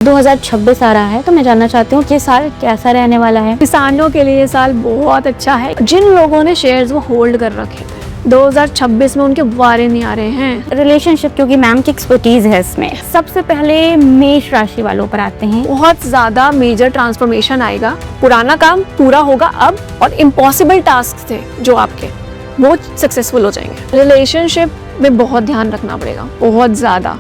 2026 आ रहा है तो मैं जानना चाहती हूँ कि ये साल कैसा रहने वाला है। किसानों के लिए ये साल बहुत अच्छा है। जिन लोगों ने शेयर्स वो होल्ड कर रखे थे 2026 में उनके वारे नहीं आ रहे हैं। रिलेशनशिप, क्योंकि मैम की एक्सपर्टीज है इसमें, सबसे पहले मेष राशि वालों पर आते हैं। बहुत ज्यादा मेजर ट्रांसफॉर्मेशन आएगा। पुराना काम पूरा होगा अब, और इम्पॉसिबल टास्क थे जो आपके, वो सक्सेसफुल हो जाएंगे। रिलेशनशिप में बहुत ध्यान रखना पड़ेगा, बहुत ज्यादा।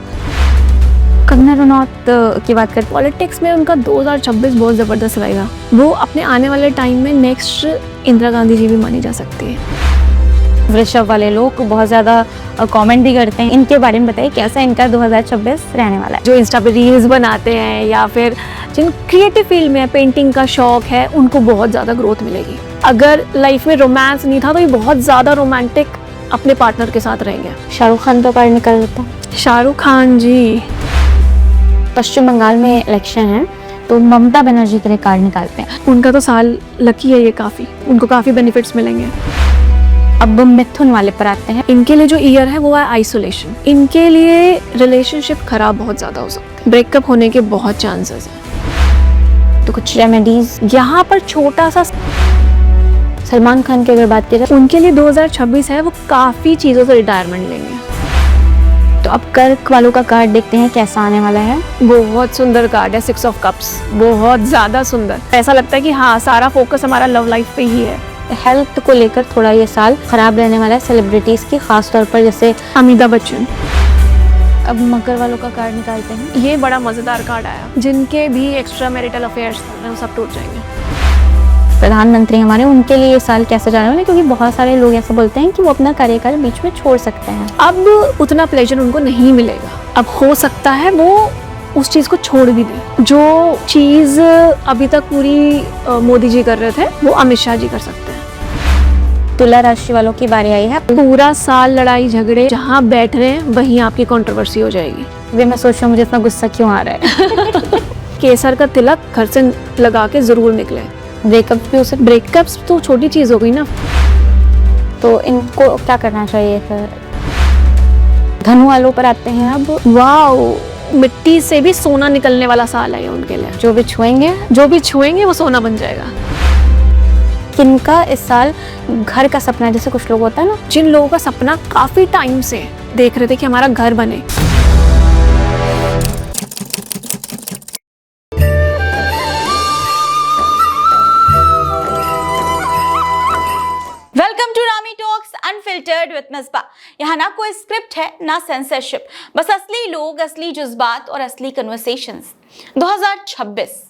कंगना रनौत की बात करें, पॉलिटिक्स में उनका 2026 बहुत ज़बरदस्त रहेगा। वो अपने आने वाले टाइम में नेक्स्ट इंदिरा गांधी जी भी मानी जा सकती है। वृषभ वाले लोग बहुत ज़्यादा कमेंट भी करते हैं, इनके बारे में बताइए कैसा इनका 2026 रहने वाला है। जो इंस्टा पे रील्स बनाते हैं या फिर जिन क्रिएटिव फील्ड में पेंटिंग का शौक है, उनको बहुत ज़्यादा ग्रोथ मिलेगी। अगर लाइफ में रोमांस नहीं था तो ये बहुत ज़्यादा रोमांटिक अपने पार्टनर के साथ रहेंगे। शाहरुख खान तो कार्ड निकल लेता है। शाहरुख खान जी, पश्चिम बंगाल में इलेक्शन है तो ममता बनर्जी के लिए कार्ड निकालते हैं। उनका तो साल लकी है ये, काफ़ी उनको काफ़ी बेनिफिट्स मिलेंगे। अब मिथुन वाले पर आते हैं। इनके लिए जो ईयर है वो है आइसोलेशन। इनके लिए रिलेशनशिप खराब बहुत ज़्यादा हो सकती है, ब्रेकअप होने के बहुत चांसेस हैं। तो कुछ रेमेडीज यहाँ पर छोटा सा, सलमान खान की अगर बात करें, उनके लिए 2026 है, वो काफ़ी चीज़ों से रिटायरमेंट लेंगे। तो अब कर्क वालों का कार्ड देखते हैं कैसा आने वाला है। बहुत सुंदर कार्ड है, 6 ऑफ कप्स, बहुत ज़्यादा सुंदर। ऐसा लगता है कि हाँ, सारा फोकस हमारा लव लाइफ पे ही है। हेल्थ को लेकर थोड़ा ये साल खराब रहने वाला है सेलिब्रिटीज की, खास तौर पर जैसे अमिताभ बच्चन। अब मकर वालों का कार्ड निकालते हैं। ये बड़ा मज़ेदार कार्ड आया। जिनके भी एक्स्ट्रा मैरिटल अफेयर्स थे वो सब टूट जाएंगे। प्रधानमंत्री हमारे, उनके लिए ये साल कैसे जाने वाला है, क्योंकि बहुत सारे लोग ऐसा बोलते हैं कि वो अपना कार्यकाल बीच में छोड़ सकते हैं। अब उतना प्लेजर उनको नहीं मिलेगा। अब हो सकता है वो उस चीज़ को छोड़ भी दें। जो चीज़ अभी तक पूरी मोदी जी कर रहे थे, वो अमित शाह जी कर सकते हैं। तुला राशि वालों की बारी आई है। पूरा साल लड़ाई झगड़े, जहाँ बैठ रहे हैं वहीं आपकी कंट्रोवर्सी हो जाएगी। वे मैं सोच रहा हूँ मुझे इतना गुस्सा क्यों आ रहा है। केसर का तिलक घर से लगा के जरूर निकले। ब्रेकअप भी हो सकते। ब्रेकअप्स तो छोटी चीज हो गई ना। तो इनको क्या करना चाहिए फिर। धनु वालों पर आते हैं अब। वाओ, मिट्टी से भी सोना निकलने वाला साल है उनके लिए। जो भी छुएंगे वो सोना बन जाएगा। किनका इस साल घर का सपना, जैसे कुछ लोग होता है ना, जिन लोगों का सपना काफी टाइम से देख रहे थे कि हमारा घर बने, अनफिल्टर्ड विद मिसबा। यहाँ ना कोई स्क्रिप्ट है ना सेंसरशिप, बस असली लोग, असली जज्बात और असली कन्वर्सेशंस। 2026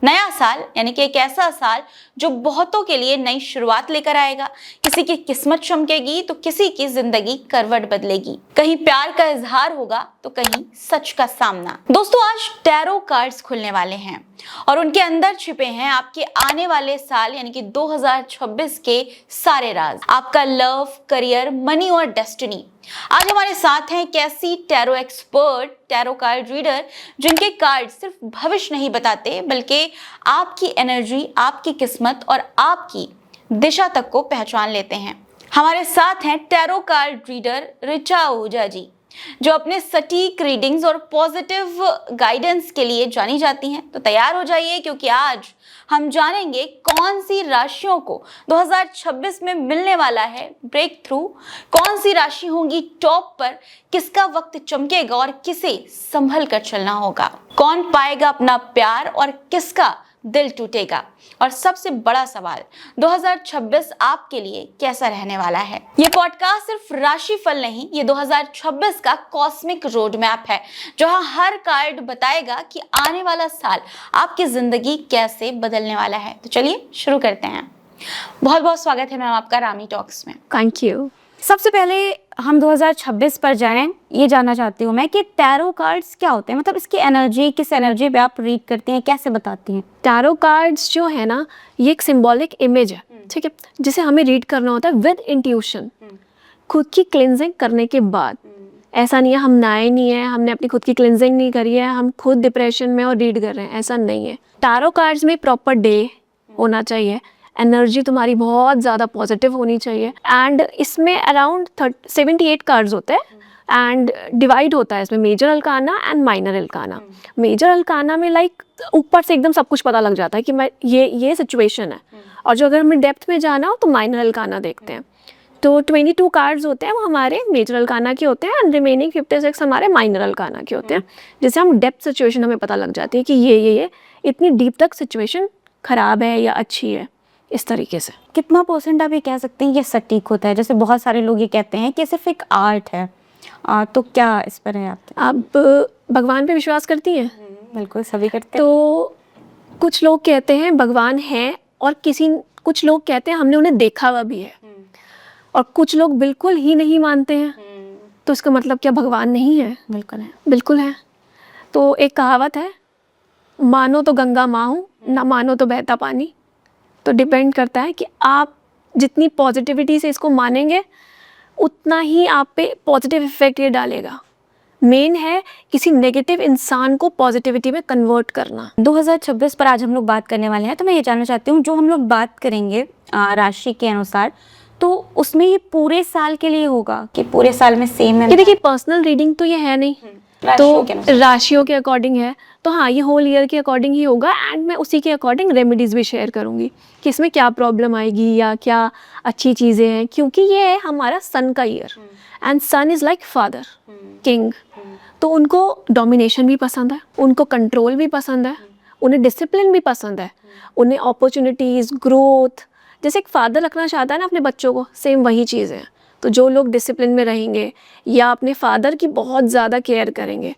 नया साल, यानी कि एक ऐसा साल जो बहुतों के लिए नई शुरुआत लेकर आएगा। किसी की किस्मत चमकेगी तो किसी की जिंदगी करवट बदलेगी। कहीं प्यार का इजहार होगा तो कहीं सच का सामना। दोस्तों, आज टैरो कार्ड्स खुलने वाले हैं और उनके अंदर छिपे हैं आपके आने वाले साल यानी कि 2026 के सारे राज। आपका लव, करियर, मनी और डेस्टिनी। आज हमारे साथ हैं एक ऐसी tarot expert, tarot card reader, जिनके कार्ड सिर्फ भविष्य नहीं बताते बल्कि आपकी एनर्जी, आपकी किस्मत और आपकी दिशा तक को पहचान लेते हैं। हमारे साथ हैं tarot card reader Richa Ahuja ji, जो अपने सटीक रीडिंग्स और पॉजिटिव गाइडेंस के लिए जानी जाती हैं। तो तैयार हो जाइए, क्योंकि आज हम जानेंगे कौन सी राशियों को 2026 में मिलने वाला है ब्रेक थ्रू, कौन सी राशि होंगी टॉप पर, किसका वक्त चमकेगा और किसे संभल कर चलना होगा, कौन पाएगा अपना प्यार और किसका दिल टूटेगा, और सबसे बड़ा सवाल 2026 आपके लिए कैसा रहने वाला है। ये पॉडकास्ट सिर्फ राशिफल नहीं, ये 2026 का कॉस्मिक रोड मैप है, जहां हर कार्ड बताएगा कि आने वाला साल आपकी जिंदगी कैसे बदलने वाला है। तो चलिए शुरू करते हैं। बहुत बहुत स्वागत है मैम आपका रामी टॉक्स में। Thank you. सबसे पहले हम 2026 पर जाएं, ये जानना चाहती हूँ मैं कि टैरो कार्ड्स क्या होते हैं, मतलब इसकी एनर्जी, किस एनर्जी पे आप रीड करती हैं, कैसे बताती हैं। टैरो कार्ड्स जो है ना, ये एक सिंबॉलिक इमेज है, ठीक है, जिसे हमें रीड करना होता है विद इंट्यूशन, खुद की क्लिनजिंग करने के बाद। ऐसा नहीं है हम नहाए नहीं है, हमने अपनी खुद की क्लिनजिंग नहीं करी है, हम खुद डिप्रेशन में और रीड कर रहे हैं, ऐसा नहीं है। टैरो कार्ड्स में प्रॉपर डे होना चाहिए, एनर्जी तुम्हारी बहुत ज़्यादा पॉजिटिव होनी चाहिए, एंड इसमें अराउंड 78 कार्ड्स होते हैं एंड डिवाइड होता है इसमें मेजर अल्काना एंड माइनर अल्काना। मेजर अल्काना में लाइक ऊपर से एकदम सब कुछ पता लग जाता है कि मैं ये सिचुएशन है, और जो अगर हमें डेप्थ में जाना हो तो माइनर अल्काना देखते हैं। तो 22 कार्ड्स होते हैं वो हमारे मेजर अल्काना के होते हैं, एंड रिमेनिंग 56 हमारे माइनर अल्काना के होते हैं, जिससे हम डेप्थ सिचुएशन हमें पता लग जाती है कि ये इतनी डीप तक सिचुएशन ख़राब है या अच्छी है, इस तरीके से। कितना % आप ये कह सकते हैं ये सटीक होता है? जैसे बहुत सारे लोग ये कहते हैं कि सिर्फ एक आर्ट है, तो क्या इस पर है आप भगवान पे विश्वास करती हैं? बिल्कुल, सभी करते हैं। तो कुछ लोग कहते हैं भगवान है, और कुछ लोग कहते हैं हमने उन्हें देखा हुआ भी है, और कुछ लोग बिल्कुल ही नहीं मानते हैं। तो इसका मतलब क्या भगवान नहीं है? बिल्कुल है। बिल्कुल है। तो एक कहावत है, मानो तो गंगा माँ हूँ, ना मानो तो बहता पानी। तो डिपेंड करता है कि आप जितनी पॉजिटिविटी से इसको मानेंगे उतना ही आप पे पॉजिटिव इफेक्ट ये डालेगा। मेन है किसी नेगेटिव इंसान को पॉजिटिविटी में कन्वर्ट करना। 2026 पर आज हम लोग बात करने वाले हैं, तो मैं ये जानना चाहती हूँ जो हम लोग बात करेंगे राशि के अनुसार, तो उसमें ये पूरे साल के लिए होगा कि पूरे साल में सेम है? ये देखिए पर्सनल रीडिंग तो ये है नहीं, तो राशियों के अकॉर्डिंग है, तो हाँ ये होल ईयर के अकॉर्डिंग ही होगा। एंड मैं उसी के अकॉर्डिंग रेमेडीज़ भी शेयर करूँगी कि इसमें क्या प्रॉब्लम आएगी या क्या अच्छी चीज़ें हैं, क्योंकि ये है हमारा सन का year, and sun is like father, king. तो उनको डोमिनेशन भी पसंद है, उनको कंट्रोल भी पसंद है, उन्हें डिसिप्लिन भी पसंद है, उन्हें अपॉर्चुनिटीज़, ग्रोथ, जैसे एक फादर रखना चाहता है ना अपने बच्चों को, सेम वही चीज़ है। तो जो लोग डिसिप्लिन में रहेंगे या अपने फादर की बहुत ज़्यादा केयर करेंगे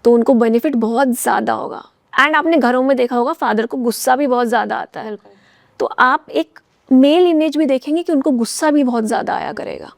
तो उनको बेनिफिट बहुत ज़्यादा होगा। एंड आपने घरों में देखा होगा फादर को गुस्सा भी बहुत ज़्यादा आता है, तो आप एक मेल इमेज भी देखेंगे कि उनको गुस्सा भी बहुत ज़्यादा आया करेगा।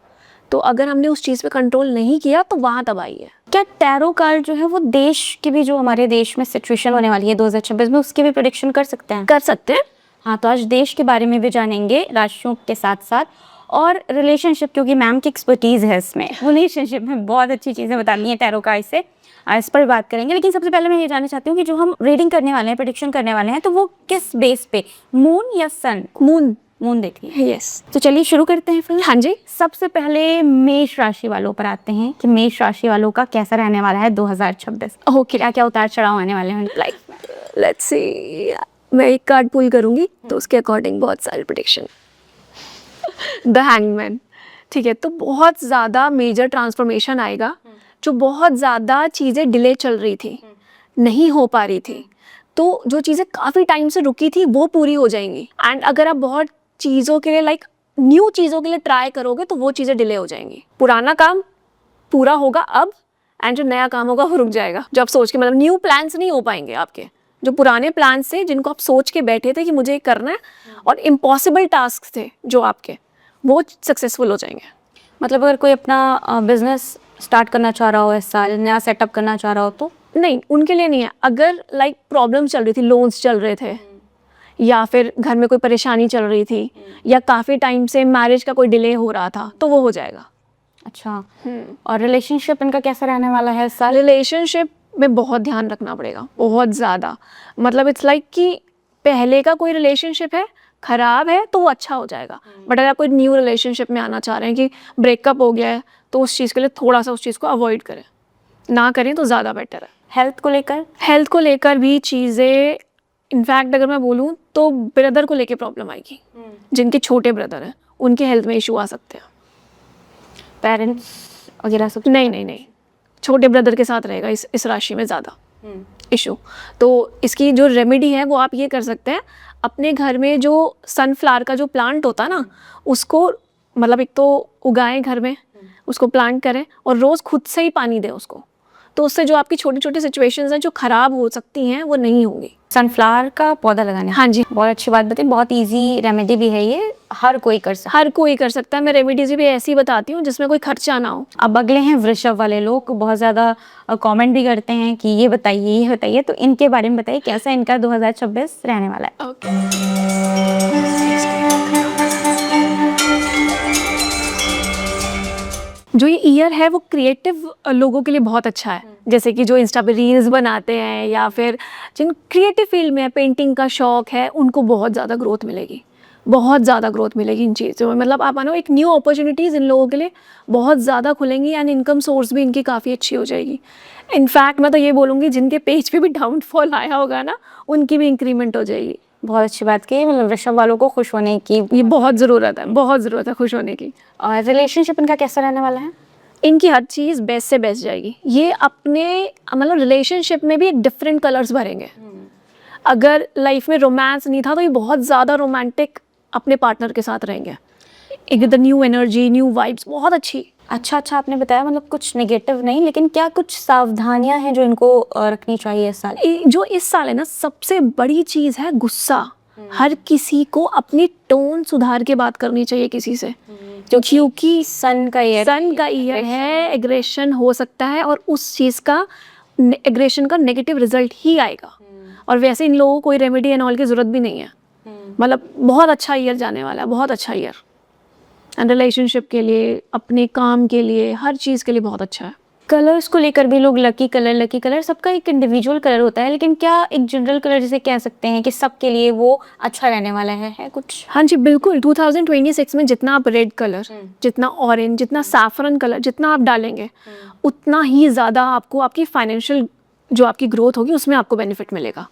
तो अगर हमने उस चीज़ पे कंट्रोल नहीं किया तो वहाँ तबाही है। क्या टैरो कार्ड जो है वो देश की भी, जो हमारे देश में सिचुएशन होने वाली है 2026 में, उसकी भी प्रेडिक्शन कर सकते हैं? कर सकते हैं। हाँ, तो आज देश के बारे में भी जानेंगे राशियों के साथ साथ, और रिलेशनशिप, क्योंकि मैम की एक्सपर्टीज़ है इसमें, रिलेशनशिप में बहुत अच्छी चीज़ें बतानी है टैरो कार्ड से, इस पर बात करेंगे। लेकिन सबसे पहले मैं ये जानना चाहती हूँ कि जो हम रीडिंग करने वाले हैं, प्रेडिक्शन करने वाले हैं, तो वो किस बेस पे, मून या सन? मून देखिए। यस, तो चलिए शुरू करते हैं फिर। हाँ जी। सबसे पहले मेष राशि वालों पर आते हैं कि मेष राशि वालों का कैसा रहने वाला है 2026। ओके, क्या क्या उतार चढ़ाव आने वाले हैं लाइफ में? लेट्स सी, मैं एक कार्ड पुल करूँगी तो उसके अकॉर्डिंग बहुत सारी प्रेडिक्शन। द हैंगमैन, ठीक है, तो बहुत ज़्यादा मेजर ट्रांसफॉर्मेशन आएगा। जो बहुत ज़्यादा चीज़ें डिले चल रही थी, नहीं हो पा रही थी, तो जो चीज़ें काफ़ी टाइम से रुकी थी वो पूरी हो जाएंगी। एंड अगर आप बहुत चीज़ों के लिए लाइक न्यू चीज़ों के लिए ट्राई करोगे तो वो चीज़ें डिले हो जाएंगी। पुराना काम पूरा होगा अब, एंड जो नया काम होगा वो रुक जाएगा। जो आप सोच के, मतलब न्यू प्लान्स नहीं हो पाएंगे आपके, जो पुराने प्लान्स थे जिनको आप सोच के बैठे थे कि मुझे ये करना है, और इम्पॉसिबल टास्क थे जो आपके, वो सक्सेसफुल हो जाएंगे। मतलब अगर कोई अपना बिजनेस स्टार्ट करना चाह रहा हो इस साल, नया सेटअप करना चाह रहा हो, तो नहीं, उनके लिए नहीं है। अगर लाइक प्रॉब्लम चल रही थी, लोन्स चल रहे थे, या फिर घर में कोई परेशानी चल रही थी, या काफ़ी टाइम से मैरिज का कोई डिले हो रहा था, तो वो हो जाएगा। अच्छा। और रिलेशनशिप इनका कैसा रहने वाला है इस साल? रिलेशनशिप में बहुत ध्यान रखना पड़ेगा, बहुत ज़्यादा। मतलब इट्स लाइक कि पहले का कोई रिलेशनशिप है, ख़राब है तो वो अच्छा हो जाएगा, बट अगर आप कोई न्यू रिलेशनशिप में आना चाह रहे हैं कि ब्रेकअप हो गया है, तो उस चीज़ के लिए थोड़ा सा उस चीज़ को अवॉइड करें, ना करें तो ज़्यादा बेटर है। हेल्थ को लेकर भी चीज़ें, इनफैक्ट अगर मैं बोलूँ तो ब्रदर को लेके प्रॉब्लम आएगी। जिनके छोटे ब्रदर हैं उनके हेल्थ में इशू आ सकते हैं। पेरेंट्स वगैरह सब? नहीं, छोटे ब्रदर के साथ रहेगा इस राशि में ज़्यादा इशू। तो इसकी जो रेमेडी है वो आप ये कर सकते हैं, अपने घर में जो सनफ्लावर का जो प्लांट होता है ना, उसको मतलब एक तो उगाएं घर में, उसको प्लांट करें और रोज़ खुद से ही पानी दें उसको। तो उससे जो आपकी छोटी छोटी सिचुएशंस हैं जो ख़राब हो सकती हैं वो नहीं होंगी। सनफ्लावर का पौधा लगाना? हाँ जी, बहुत अच्छी बात बताई। बहुत इजी रेमेडी भी है ये, हर कोई कर सकता है। मैं रेमेडीज भी ऐसी बताती हूँ जिसमें कोई खर्चा ना हो। अब अगले हैं वृषभ वाले लोग, बहुत ज़्यादा कमेंट भी करते हैं कि ये बताइए, तो इनके बारे में बताइए कैसा इनका 2026 रहने वाला है। जो ये ईयर है वो क्रिएटिव लोगों के लिए बहुत अच्छा है। जैसे कि जो इंस्टा पे रील्स बनाते हैं या फिर जिन क्रिएटिव फील्ड में पेंटिंग का शौक है, उनको बहुत ज़्यादा ग्रोथ मिलेगी। बहुत ज़्यादा ग्रोथ मिलेगी इन चीज़ों में। मतलब आप मानो एक न्यू अपॉर्चुनिटीज़ इन लोगों के लिए बहुत ज़्यादा खुलेंगी एंड इनकम सोर्स भी इनकी काफ़ी अच्छी हो जाएगी। इनफैक्ट मैं तो ये बोलूँगी जिनके पेज पे भी डाउनफॉल आया होगा ना, उनकी भी इंक्रीमेंट हो जाएगी। बहुत अच्छी बात की, मतलब वृषभ वालों को खुश होने की ये बहुत ज़रूरत है, बहुत ज़रूरत है खुश होने की। और रिलेशनशिप इनका कैसा रहने वाला है? इनकी हर चीज़ बेस्ट से बेस्ट जाएगी। ये अपने मतलब रिलेशनशिप में भी डिफरेंट कलर्स भरेंगे। अगर लाइफ में रोमांस नहीं था तो ये बहुत ज़्यादा रोमांटिक अपने पार्टनर के साथ रहेंगे। एकदम न्यू एनर्जी, न्यू वाइब्स, बहुत अच्छी। अच्छा आपने बताया, मतलब कुछ नेगेटिव नहीं, लेकिन क्या कुछ सावधानियां हैं जो इनको रखनी चाहिए इस साल? जो इस साल है ना, सबसे बड़ी चीज़ है गुस्सा। हर किसी को अपनी टोन सुधार के बात करनी चाहिए किसी से, क्योंकि सन का ईयर है, एग्रेशन हो सकता है और उस चीज़ का एग्रेशन का नेगेटिव रिजल्ट ही आएगा। और वैसे इन लोगों को कोई रेमेडी एंड ऑल की ज़रूरत भी नहीं है। मतलब बहुत अच्छा ईयर जाने वाला है, बहुत अच्छा ईयर। एंड रिलेशनशिप के लिए, अपने काम के लिए, हर चीज़ के लिए बहुत अच्छा है। कलर्स को लेकर भी लोग लकी कलर सबका एक इंडिविजुअल कलर होता है, लेकिन क्या एक जनरल कलर जिसे कह सकते हैं कि सबके लिए वो अच्छा रहने वाला है कुछ? हाँ जी बिल्कुल। 2026 में जितना आप रेड कलर, जितना ऑरेंज, जितना सैफरन कलर जितना आप डालेंगे, उतना ही ज़्यादा आपको आपकी फाइनेंशियल जो आपकी ग्रोथ होगी उसमें आपको बेनिफिट मिलेगा।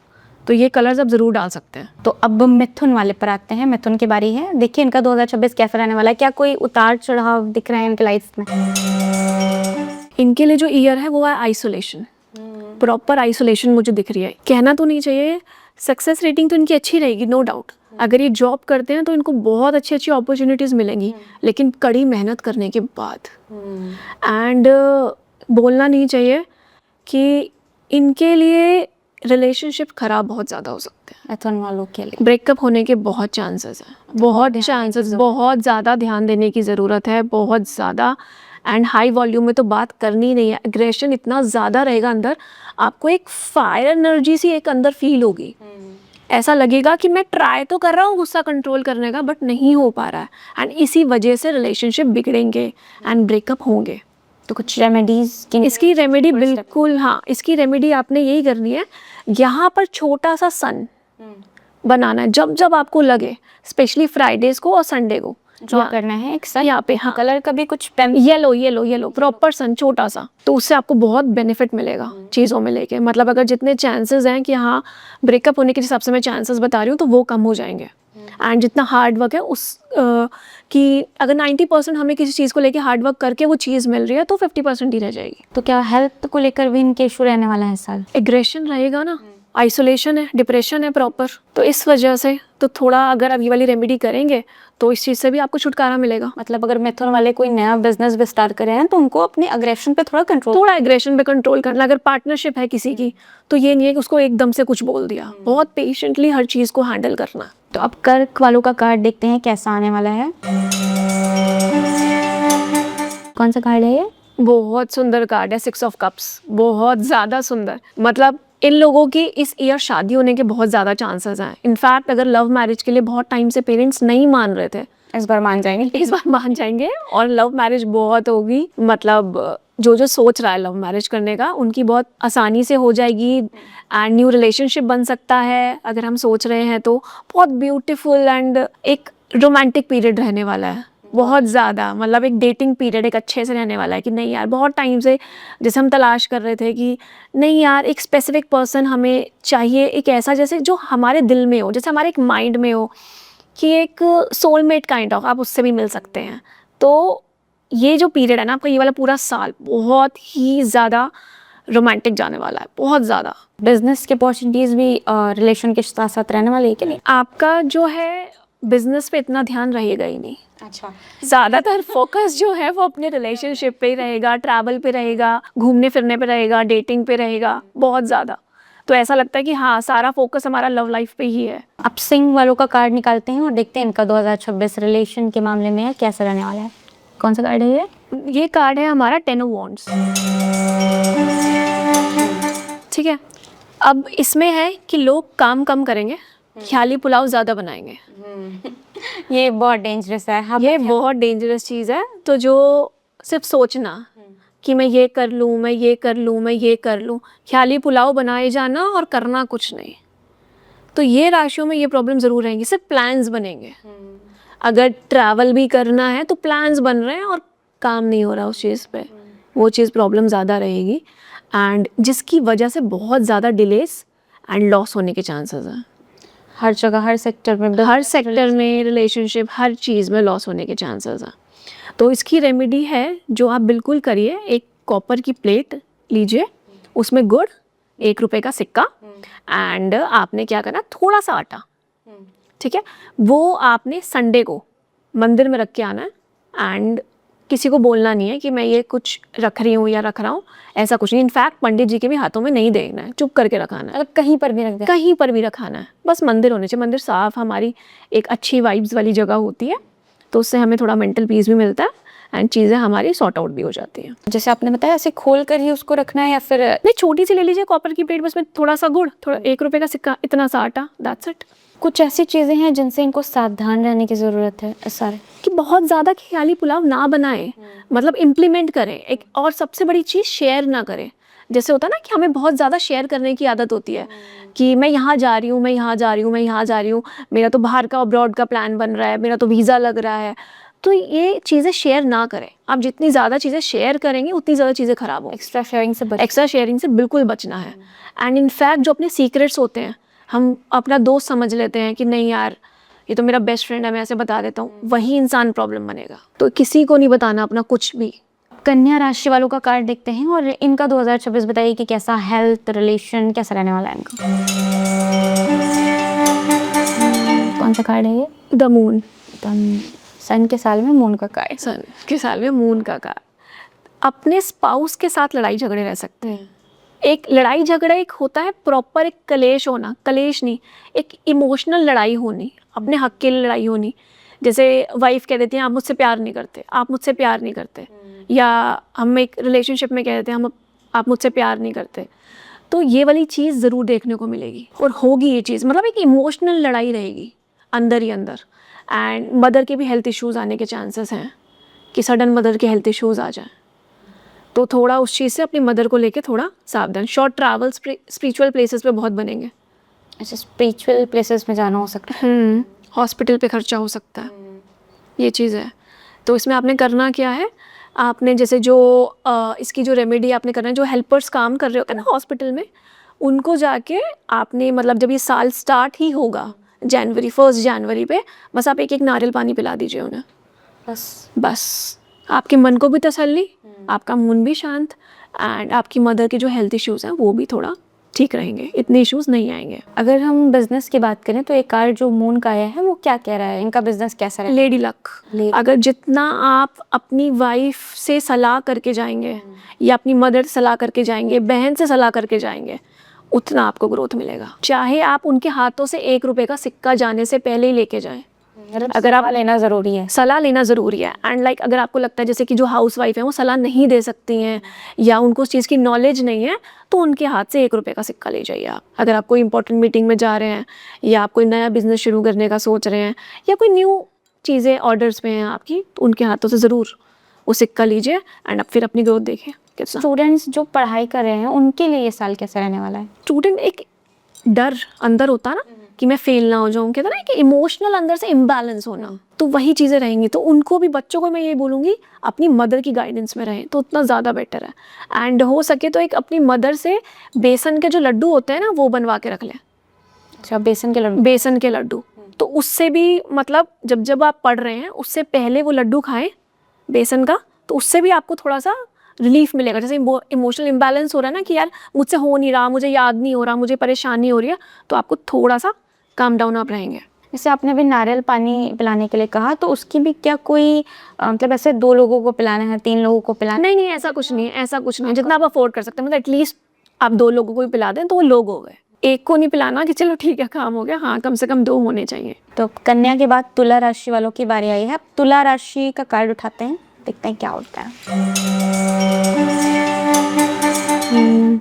तो ये कलर्स आप ज़रूर डाल सकते हैं। तो अब मिथुन वाले पर आते हैं। मिथुन की बारी है। देखिए इनका 2026 कैसा रहने वाला है। क्या कोई उतार चढ़ाव दिख रहा है इनके लाइफ में? इनके लिए जो ईयर है वो है आइसोलेशन। प्रॉपर आइसोलेशन मुझे दिख रही है। कहना तो नहीं चाहिए, सक्सेस रेटिंग तो इनकी अच्छी रहेगी, नो डाउट। अगर ये जॉब करते हैं तो इनको बहुत अच्छी अच्छी अपॉर्चुनिटीज़ मिलेंगी, लेकिन कड़ी मेहनत करने के बाद। एंड बोलना नहीं चाहिए कि इनके लिए रिलेशनशिप ख़राब बहुत ज़्यादा हो सकते हैं। मिथुन वालों के लिए ब्रेकअप होने के बहुत चांसेस हैं, बहुत ज़्यादा ध्यान देने की ज़रूरत है, बहुत ज़्यादा। एंड हाई वॉल्यूम में तो बात करनी नहीं है। एग्रेशन इतना ज़्यादा रहेगा अंदर, आपको एक फायर एनर्जी सी एक अंदर फील होगी। ऐसा लगेगा कि मैं ट्राई तो कर रहा हूँ गुस्सा कंट्रोल करने का, बट नहीं हो पा रहा है। एंड इसी वजह से रिलेशनशिप बिगड़ेंगे एंड ब्रेकअप होंगे। तो कुछ रेमेडीज की? इसकी रेमेडी बिल्कुल, हाँ, इसकी रेमेडी आपने यही करनी है। यहाँ पर छोटा सा सन बनाना है जब जब आपको लगे, स्पेशली फ्राइडेज को और संडे को ड्रॉ करना है एक सन यहाँ पे। हाँ, कलर का भी कुछ येलो प्रॉपर सन छोटा सा, तो उससे आपको बहुत बेनिफिट मिलेगा चीज़ों में लेके। मतलब अगर जितने चांसेस हैं कि हाँ ब्रेकअप होने के हिसाब से मैं चांसेस बता रही हूँ, तो वो कम हो जाएंगे। एंड जितना हार्ड वर्क है उस कि अगर 90% हमें किसी चीज़ को लेके हार्ड वर्क करके वो चीज़ मिल रही है, तो 50% ही रह जाएगी। तो क्या हेल्थ को लेकर भी इनके इशू रहने वाला है इस साल? एग्रेशन रहेगा ना, आइसोलेशन है, डिप्रेशन है प्रॉपर, तो इस वजह से तो थोड़ा अगर आप ये वाली रेमेडी करेंगे तो इस चीज़ से भी आपको छुटकारा मिलेगा। मतलब अगर मिथुन वाले कोई नया बिजनेस भी स्टार्ट करे हैं तो उनको अपने अग्रेशन पे थोड़ा एग्रेशन पे कंट्रोल करना। अगर पार्टनरशिप है किसी की, तो ये नहीं है कि उसको एकदम से कुछ बोल दिया, बहुत पेशेंटली हर चीज़ को हैंडल करना। तो अब कर्क वालों का कार्ड देखते हैं कैसा आने वाला है। कौन सा कार्ड है ये? बहुत सुंदर कार्ड है, 6 ऑफ कप्स, बहुत ज़्यादा सुंदर। मतलब इन लोगों की इस ईयर शादी होने के बहुत ज़्यादा चांसेस हैं। इनफैक्ट अगर लव मैरिज के लिए बहुत टाइम से पेरेंट्स नहीं मान रहे थे, इस बार मान जाएंगे। इस बार मान जाएंगे और लव मैरिज बहुत होगी। मतलब जो सोच रहा है लव मैरिज करने का, उनकी बहुत आसानी से हो जाएगी। एंड न्यू रिलेशनशिप बन सकता है अगर हम सोच रहे हैं तो। बहुत ब्यूटीफुल एंड एक रोमांटिक पीरियड रहने वाला है, बहुत ज़्यादा। मतलब एक डेटिंग पीरियड एक अच्छे से रहने वाला है कि नहीं यार, बहुत टाइम से जैसे हम तलाश कर रहे थे कि नहीं यार एक स्पेसिफिक पर्सन हमें चाहिए, एक ऐसा जैसे जो हमारे दिल में हो, जैसे हमारे एक माइंड में हो, कि एक सोलमेट काइंड ऑफ, आप उससे भी मिल सकते हैं। तो ये जो पीरियड है ना आपका, ये वाला पूरा साल बहुत ही ज़्यादा रोमांटिक जाने वाला है, बहुत ज़्यादा। बिजनेस के अपॉर्चुनिटीज़ भी रिलेशन के साथ साथ रहने वाले हैं कि नहीं? आपका जो है बिजनेस पे इतना ध्यान रहेगा ही नहीं। अच्छा, ज़्यादातर फोकस जो है वो अपने रिलेशनशिप पे ही रहेगा, ट्रैवल पे रहेगा, घूमने फिरने पे रहेगा, डेटिंग पे रहेगा, बहुत ज़्यादा। तो ऐसा लगता है कि हाँ सारा फोकस हमारा लव लाइफ पे ही है। अब सिंह वालों का कार्ड निकालते हैं और देखते हैं इनका 2026 रिलेशन के मामले में कैसा रहने वाला है। कौन सा कार्ड है ये? ये कार्ड है हमारा 10 ऑफ वॉन्ड्स। ठीक है, अब इसमें है कि लोग काम कम करेंगे, ख्याली पुलाव ज़्यादा बनाएंगे। ये बहुत डेंजरस है। ये बहुत डेंजरस चीज़ है। तो जो सिर्फ सोचना कि मैं ये कर लूँ, मैं ये कर लूँ, मैं ये कर लूँ, ख्याली पुलाव बनाए जाना और करना कुछ नहीं, तो ये राशियों में ये प्रॉब्लम ज़रूर रहेंगी, सिर्फ प्लान्स बनेंगे। अगर ट्रैवल भी करना है तो प्लान्स बन रहे हैं और काम नहीं हो रहा उस चीज़ पे, वो चीज़ प्रॉब्लम ज़्यादा रहेगी, एंड जिसकी वजह से बहुत ज़्यादा डिलेस एंड लॉस होने के चांसेस हैं। हर जगह, हर सेक्टर में रिलेशनशिप, हर चीज़ में लॉस होने के चांसेस हैं। तो इसकी रेमेडी है जो आप बिल्कुल करिए, एक कॉपर की प्लेट लीजिए, उसमें गुड़, 1 रुपए का सिक्का, एंड आपने क्या करना, थोड़ा सा आटा, ठीक है, वो आपने संडे को मंदिर में रख के आना है, एंड किसी को बोलना नहीं है कि मैं ये कुछ रख रही हूँ या रख रहा हूँ, ऐसा कुछ नहीं। इनफैक्ट पंडित जी के भी हाथों में नहीं देखना है, चुप करके रखाना है, मतलब कहीं पर भी रख दे, कहीं पर भी रखाना है, बस मंदिर होने चाहिए, मंदिर साफ, हमारी एक अच्छी वाइब्स वाली जगह होती है, तो उससे हमें थोड़ा मेंटल पीस भी मिलता है एंड चीज़ें हमारी सॉर्ट आउट भी हो जाती हैं। जैसे आपने बताया ऐसे खोल कर ही उसको रखना है, या फिर नहीं, छोटी सी ले लीजिए कॉपर की प्लेट, बस में थोड़ा सा गुड़, थोड़ा 1 रुपए का सिक्का, इतना सा आटा, दैट्स इट। कुछ ऐसी चीज़ें हैं जिनसे इनको सावधान रहने की ज़रूरत है सारे, कि बहुत ज़्यादा ख्याली पुलाव ना बनाएं, मतलब इम्प्लीमेंट करें एक, और सबसे बड़ी चीज़ शेयर ना करें। जैसे होता है ना कि हमें बहुत ज़्यादा शेयर करने की आदत होती है कि मैं यहाँ जा रही हूँ, मैं यहाँ जा रही हूँ, मैं यहाँ जा रही हूँ, मेरा तो बाहर का अब्रॉड का प्लान बन रहा है, मेरा तो वीज़ा लग रहा है, तो ये चीज़ें शेयर ना करें। आप जितनी ज़्यादा चीज़ें शेयर करेंगे उतनी ज़्यादा चीज़ें ख़राब होंगी। एक्स्ट्रा शेयरिंग से बिल्कुल बचना है। एंड इनफैक्ट जो अपने सीक्रेट्स होते हैं, हम अपना दोस्त समझ लेते हैं कि नहीं यार ये तो मेरा बेस्ट फ्रेंड है, मैं ऐसे बता देता हूँ, वही इंसान प्रॉब्लम बनेगा। तो किसी को नहीं बताना अपना कुछ भी। कन्या राशि वालों का कार्ड देखते हैं और इनका 2026 बताइए कि कैसा हेल्थ, रिलेशन कैसा रहने वाला है इनका। कौन सा कार्ड है ये? The moon. सन के साल में मून का कार्ड। सन के साल में मून का कार्ड। अपने स्पाउस के साथ लड़ाई झगड़े रह सकते हैं। एक लड़ाई झगड़ा एक होता है प्रॉपर, एक कलेश होना, कलेश नहीं, एक इमोशनल लड़ाई होनी, अपने हक के लिए लड़ाई होनी। जैसे वाइफ कह देती है आप मुझसे प्यार नहीं करते, आप मुझसे प्यार नहीं करते, या हम एक रिलेशनशिप में कह देते हैं आप मुझसे प्यार नहीं करते, तो ये वाली चीज़ ज़रूर देखने को मिलेगी और होगी ये चीज़, मतलब एक इमोशनल लड़ाई रहेगी अंदर ही अंदर। एंड मदर के भी हेल्थ इश्यूज़ आने के चांसेस हैं कि सडन मदर के हेल्थ इश्यूज़ आ जाएं, तो थोड़ा उस चीज़ से अपनी मदर को लेके थोड़ा सावधान। शॉर्ट ट्रैवल्स स्पिरिचुअल प्लेसेस पे बहुत बनेंगे। अच्छा, स्पिरिचुअल प्लेसेस में जाना हो सकता है, हॉस्पिटल पे खर्चा हो सकता है, ये चीज़ है। तो इसमें आपने करना क्या है, आपने जैसे जो इसकी जो रेमेडी आपने करना है, जो हेल्पर्स काम कर रहे होते हैं ना हॉस्पिटल में, उनको जाके आपने, मतलब जब ये साल स्टार्ट ही होगा जनवरी 1 जनवरी पे, बस आप एक नारियल पानी पिला दीजिए उन्हें, बस आपके मन को भी तसल्ली, आपका मन भी शांत, एंड आपकी मदर के जो हेल्थ इश्यूज़ हैं वो भी थोड़ा ठीक रहेंगे, इतने इश्यूज़ नहीं आएंगे। अगर हम बिजनेस की बात करें तो एक कार्ड जो मून का आया है वो क्या कह रहा है, इनका बिजनेस कैसा है? Lady luck. अगर जितना आप अपनी वाइफ से सलाह करके जाएंगे या अपनी मदर से सलाह करके जाएंगे, बहन से सलाह करके जाएंगे, उतना आपको ग्रोथ मिलेगा। चाहे आप उनके हाथों से 1 रुपए का सिक्का जाने से पहले ही लेके जाएं, अगर आप लेना ज़रूरी है, सलाह लेना ज़रूरी है। एंड लाइक अगर आपको लगता है जैसे कि जो हाउस वाइफ है वो सलाह नहीं दे सकती हैं या उनको उस चीज़ की नॉलेज नहीं है, तो उनके हाथ से 1 रुपए का सिक्का ले जाइए आप। अगर आप कोई इंपॉर्टेंट मीटिंग में जा रहे हैं या आप कोई नया बिजनेस शुरू करने का सोच रहे हैं या कोई न्यू चीज़ें ऑर्डर्स में हैं आपकी, तो उनके हाथों से ज़रूर वो सिक्का लीजिए एंड अब फिर अपनी ग्रोथ देखें कितना। स्टूडेंट्स जो पढ़ाई कर रहे हैं उनके लिए ये साल कैसा रहने वाला है? स्टूडेंट, एक डर अंदर होता है ना कि मैं फेल ना हो जाऊँ, कहता ना कि इमोशनल अंदर से इम्बैलेंस होना, तो वही चीज़ें रहेंगी। तो उनको भी, बच्चों को मैं ये बोलूँगी अपनी मदर की गाइडेंस में रहें तो उतना ज़्यादा बेटर है। एंड हो सके तो एक अपनी मदर से बेसन के जो लड्डू होते हैं ना वो बनवा के रख लें। अच्छा, बेसन के लड्डू? बेसन के लड्डू, तो उससे भी, मतलब जब आप पढ़ रहे हैं उससे पहले वो लड्डू खाएं बेसन का, तो उससे भी आपको थोड़ा सा रिलीफ मिलेगा। जैसे इमोशनल इम्बैलेंस हो रहा है ना कि यार मुझसे हो नहीं रहा, मुझे याद नहीं हो रहा, मुझे परेशानी हो रही है, तो आपको थोड़ा सा काम डाउन आप रहेंगे। जैसे आपने अभी नारियल पानी पिलाने के लिए कहा, तो उसकी भी क्या कोई मतलब ऐसे 2 लोगों को पिलाना है, 3 लोगों को पिलाना? नहीं, ऐसा कुछ नहीं है, ऐसा कुछ नहीं है। जितना आप अफोर्ड कर सकते हैं, मतलब एटलीस्ट आप 2 लोगों को भी पिला दें तो वो लोग हो गए। एक को नहीं पिलाना कि चलो ठीक है काम हो गया, हाँ कम से कम 2 होने चाहिए। तो कन्या के बाद तुला राशि वालों की बारी आई है। अब तुला राशि का कार्ड उठाते हैं, देखते हैं क्या होता है।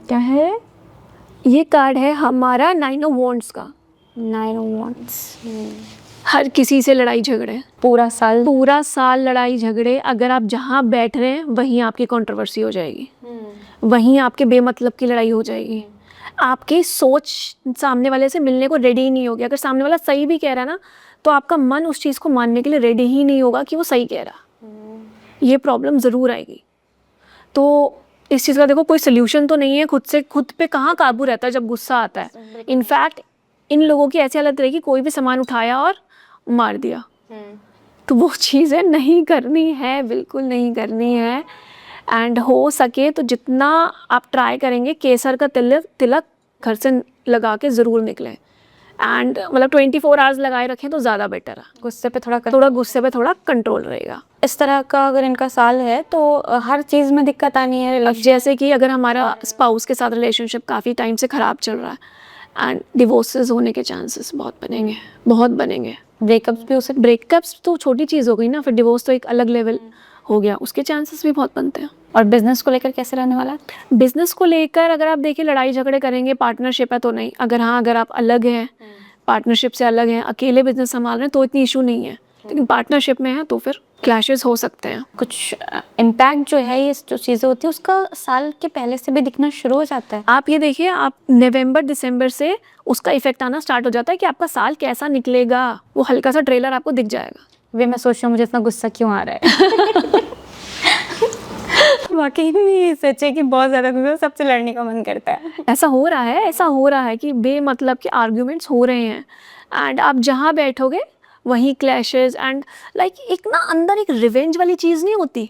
क्या है ये कार्ड? है हमारा 9 ऑफ वॉन्ड्स का। 9 ऑफ वॉन्ड्स। हर किसी से लड़ाई झगड़े, पूरा साल लड़ाई झगड़े। अगर आप जहाँ बैठ रहे हैं वहीं आपकी कंट्रोवर्सी हो जाएगी, वहीं आपके बेमतलब की लड़ाई हो जाएगी। आपकी सोच सामने वाले से मिलने को रेडी ही नहीं होगी। अगर सामने वाला सही भी कह रहा है ना, तो आपका मन उस चीज़ को मानने के लिए रेडी ही नहीं होगा कि वो सही कह रहा। ये प्रॉब्लम ज़रूर आएगी। तो इस चीज़ का देखो कोई सोल्यूशन तो नहीं है। खुद पे कहाँ काबू रहता है जब गुस्सा आता है। इनफैक्ट इन लोगों की ऐसी हालत रहेगी, कोई भी सामान उठाया और मार दिया। तो वो चीज़ें नहीं करनी है, बिल्कुल नहीं करनी है। एंड हो सके तो जितना आप ट्राई करेंगे केसर का तिलक घर से लगा के ज़रूर निकलें। एंड मतलब 24 आवर्स लगाए रखें तो ज़्यादा बेटर है। गुस्से पे गुस्से पे थोड़ा कंट्रोल रहेगा। इस तरह का अगर इनका साल है तो हर चीज़ में दिक्कत आनी है। अब जैसे कि अगर हमारा स्पाउस के साथ रिलेशनशिप काफ़ी टाइम से ख़राब चल रहा है एंड डिवोर्सेस होने के चांसेस बहुत बनेंगे। ब्रेकअप्स भी हो सकते। ब्रेकअप्स तो छोटी चीज़ हो गई ना, फिर डिवोर्स तो एक अलग लेवल हो गया, उसके चांसेस भी बहुत बनते हैं। और बिजनेस को लेकर कैसे रहने वाला है? बिजनेस को लेकर अगर आप देखिए लड़ाई झगड़े करेंगे, पार्टनरशिप है तो नहीं। अगर आप अलग हैं, पार्टनरशिप से अलग हैं, अकेले बिजनेस संभाल रहे हैं तो इतनी इशू नहीं है। लेकिन पार्टनरशिप में है तो फिर क्लैशेस हो सकते हैं। कुछ इम्पैक्ट जो है ये जो चीज़ें होती है उसका साल के पहले से भी दिखना शुरू हो जाता है। आप ये देखिए, आप नवंबर दिसंबर से उसका इफेक्ट आना स्टार्ट हो जाता है कि आपका साल कैसा निकलेगा। वो हल्का सा ट्रेलर आपको दिख जाएगा। वे मैं सोच रहा हूँ मुझे इतना गुस्सा क्यों आ रहा है। वाकई में ये सच है कि बहुत ज़्यादा गुस्सा, सबसे लड़ने का मन करता है। ऐसा हो रहा है कि बेमतलब के आर्ग्यूमेंट्स हो रहे हैं। एंड आप जहाँ बैठोगे वहीं क्लैशेस एंड लाइक एक ना अंदर एक रिवेंज वाली चीज़ नहीं होती,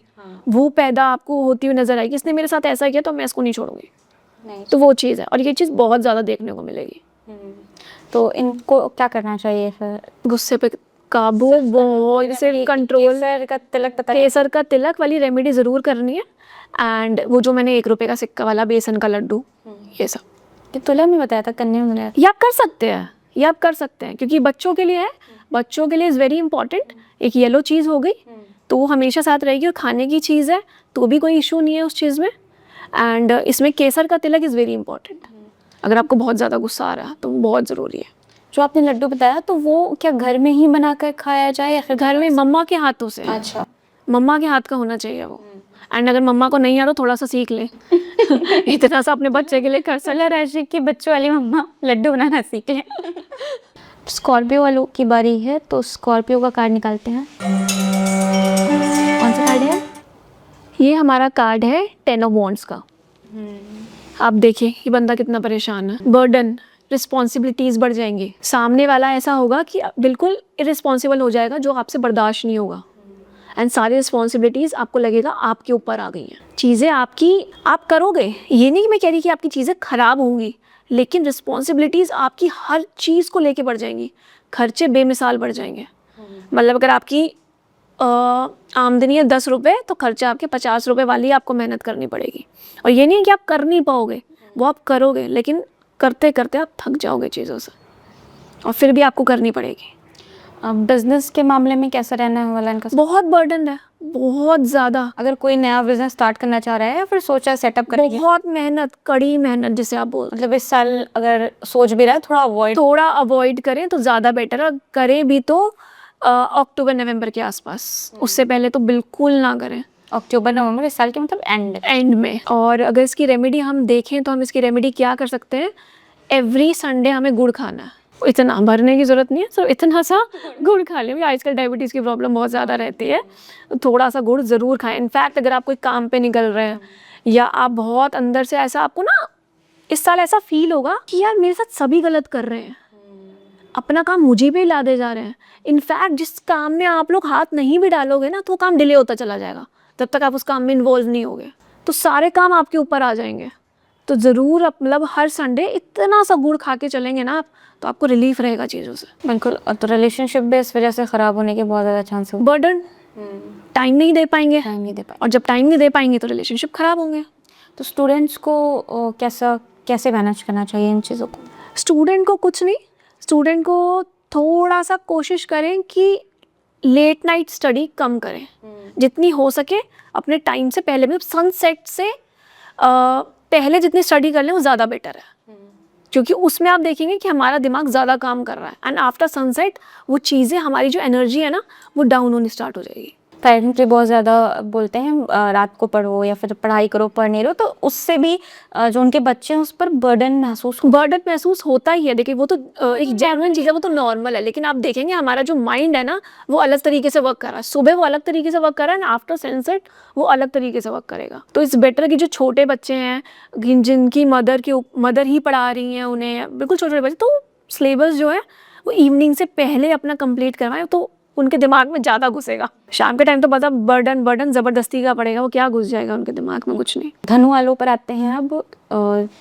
वो पैदा आपको होती हुई नजर आएगी। इसने मेरे साथ ऐसा किया तो मैं इसको नहीं छोड़ूंगी। नहीं तो वो चीज़ है और ये चीज़ बहुत ज़्यादा देखने को मिलेगी। तो इनको क्या करना चाहिए फिर? गुस्से पे काबू, बहुत से कंट्रोल। केसर का तिलक पता है? केसर का तिलक वाली रेमेडी ज़रूर करनी है। एंड वो जो मैंने 1 रुपए का सिक्का वाला बेसन का लड्डू, ये सब ये तुला में बताया था, कन्या में बताया था। ये आप कर सकते हैं क्योंकि बच्चों के लिए है। बच्चों के लिए इज़ वेरी इंपॉर्टेंट। एक येलो चीज़ हो गई तो वो हमेशा साथ रहेगी और खाने की चीज़ है तो भी कोई इशू नहीं है उस चीज़ में। एंड इसमें केसर का तिलक इज़ वेरी इंपॉर्टेंट। अगर आपको बहुत ज़्यादा गुस्सा आ रहा है तो वो बहुत ज़रूरी है। जो आपने लड्डू बताया तो वो क्या घर में ही बनाकर खाया जाए या फिर घर में मम्मा के हाथों से? अच्छा, मम्मा के हाथ का होना चाहिए वो। एंड अगर मम्मा को नहीं आ तो थोड़ा सा सीख ले। इतना सा अपने बच्चे के लिए कर सकते। सोलह राशि की बच्चों वाली मम्मा लड्डू बनाना सीख लें। स्कॉर्पियो वालों की बारी है तो स्कॉर्पियो का कार्ड निकालते हैं। कौन सा कार्ड है? ये हमारा कार्ड है 10 ऑफ वॉन्ड्स का। आप देखिए ये बंदा कितना परेशान है। बर्डन, रिस्पॉन्सिबिलिटीज़ बढ़ जाएंगी। सामने वाला ऐसा होगा कि बिल्कुल इरिस्पॉन्सिबल हो जाएगा जो आपसे बर्दाश्त नहीं होगा। एंड सारी रिस्पॉन्सिबिलिटीज़ आपको लगेगा आपके ऊपर आ गई हैं। चीज़ें आपकी आप करोगे, ये नहीं कि मैं कह रही कि आपकी चीज़ें ख़राब होंगी, लेकिन रिस्पॉन्सिबिलिटीज़ आपकी हर चीज़ को लेके बढ़ जाएंगी। खर्चे बेमिसाल बढ़ जाएंगे। मतलब अगर आपकी आमदनी है 10 रुपये तो खर्चा आपके 50 रुपये वाली आपको मेहनत करनी पड़ेगी। और ये नहीं है कि आप कर नहीं पाओगे, वो आप करोगे, लेकिन करते करते आप थक जाओगे चीज़ों से और फिर भी आपको करनी पड़ेगी। बिजनेस के मामले में कैसा रहना वाला इनका? बहुत बर्डन है, बहुत ज़्यादा। अगर कोई नया बिजनेस स्टार्ट करना चाह रहा है या फिर सोचा सेटअप करेंगे, बहुत मेहनत, कड़ी मेहनत जिसे आप बोल, मतलब इस साल अगर सोच भी रहा है थोड़ा अवॉइड करें तो ज़्यादा बेटर है। करें भी तो अक्टूबर नवंबर के आसपास, उससे पहले तो बिल्कुल ना करें। अक्टूबर नवंबर इस साल के मतलब एंड में। और अगर इसकी रेमेडी हम देखें तो हम इसकी रेमेडी क्या कर सकते हैं? एवरी संडे हमें गुड़ खाना है। इतना भरने की ज़रूरत नहीं है, तो इतना सा गुड़ खा लें। आजकल डायबिटीज़ की प्रॉब्लम बहुत ज़्यादा रहती है, थोड़ा सा गुड़ ज़रूर खाएं। इनफैक्ट अगर आप कोई काम पे निकल रहे हैं या आप बहुत अंदर से ऐसा आपको ना इस साल ऐसा फील होगा कि यार मेरे साथ सभी गलत कर रहे हैं, अपना काम मुझे पे ला दे जा रहे हैं। इनफैक्ट जिस काम में आप लोग हाथ नहीं भी डालोगे ना तो वो काम डिले होता चला जाएगा जब तक आप उस काम में इन्वॉल्व नहीं होगे, तो सारे काम आपके ऊपर आ जाएंगे। तो ज़रूर मतलब हर संडे इतना सा गुड़ खा के चलेंगे ना आप, तो आपको रिलीफ रहेगा चीज़ों से। बिल्कुल। तो रिलेशनशिप भी इस वजह से ख़राब होने के बहुत ज़्यादा चांस होगा। बर्डन, टाइम नहीं दे पाएंगे, और जब टाइम नहीं दे पाएंगे तो रिलेशनशिप ख़राब होंगे। तो स्टूडेंट्स को कैसे मैनेज करना चाहिए इन चीज़ों को? स्टूडेंट को कुछ नहीं, स्टूडेंट को थोड़ा सा कोशिश करें कि लेट नाइट स्टडी कम करें, जितनी हो सके अपने टाइम से पहले, मतलब सनसेट से पहले जितनी स्टडी कर लें वो ज़्यादा बेटर है, क्योंकि उसमें आप देखेंगे कि हमारा दिमाग ज़्यादा काम कर रहा है। एंड आफ्टर सनसेट वो चीज़ें, हमारी जो एनर्जी है ना वो डाउन होनी स्टार्ट हो जाएगी। पेरेंट्स भी बहुत ज़्यादा बोलते हैं रात को पढ़ो या फिर पढ़ाई करो, पढ़ नहीं रहो, तो उससे भी जो उनके बच्चे हैं उस पर बर्डन महसूस होता ही है। देखिए वो तो एक जेन्युइन चीज़ है, वो तो नॉर्मल है, लेकिन आप देखेंगे हमारा जो माइंड है ना वो अलग तरीके से वर्क कर रहा है। सुबह वो अलग तरीके से वर्क कर रहा है, आफ्टर सनसेट वो अलग तरीके से वर्क करेगा। तो इट्स बेटर कि जो छोटे बच्चे हैं जिनकी मदर ही पढ़ा रही हैं उन्हें, बिल्कुल छोटे छोटे बच्चे, तो सिलेबस जो है वो इवनिंग से पहले अपना कंप्लीट करवाएं, तो उनके दिमाग में ज़्यादा घुसेगा। शाम के टाइम तो पता बर्डन ज़बरदस्ती का पड़ेगा, वो क्या घुस जाएगा उनके दिमाग में, कुछ नहीं। धनु वालों पर आते हैं अब।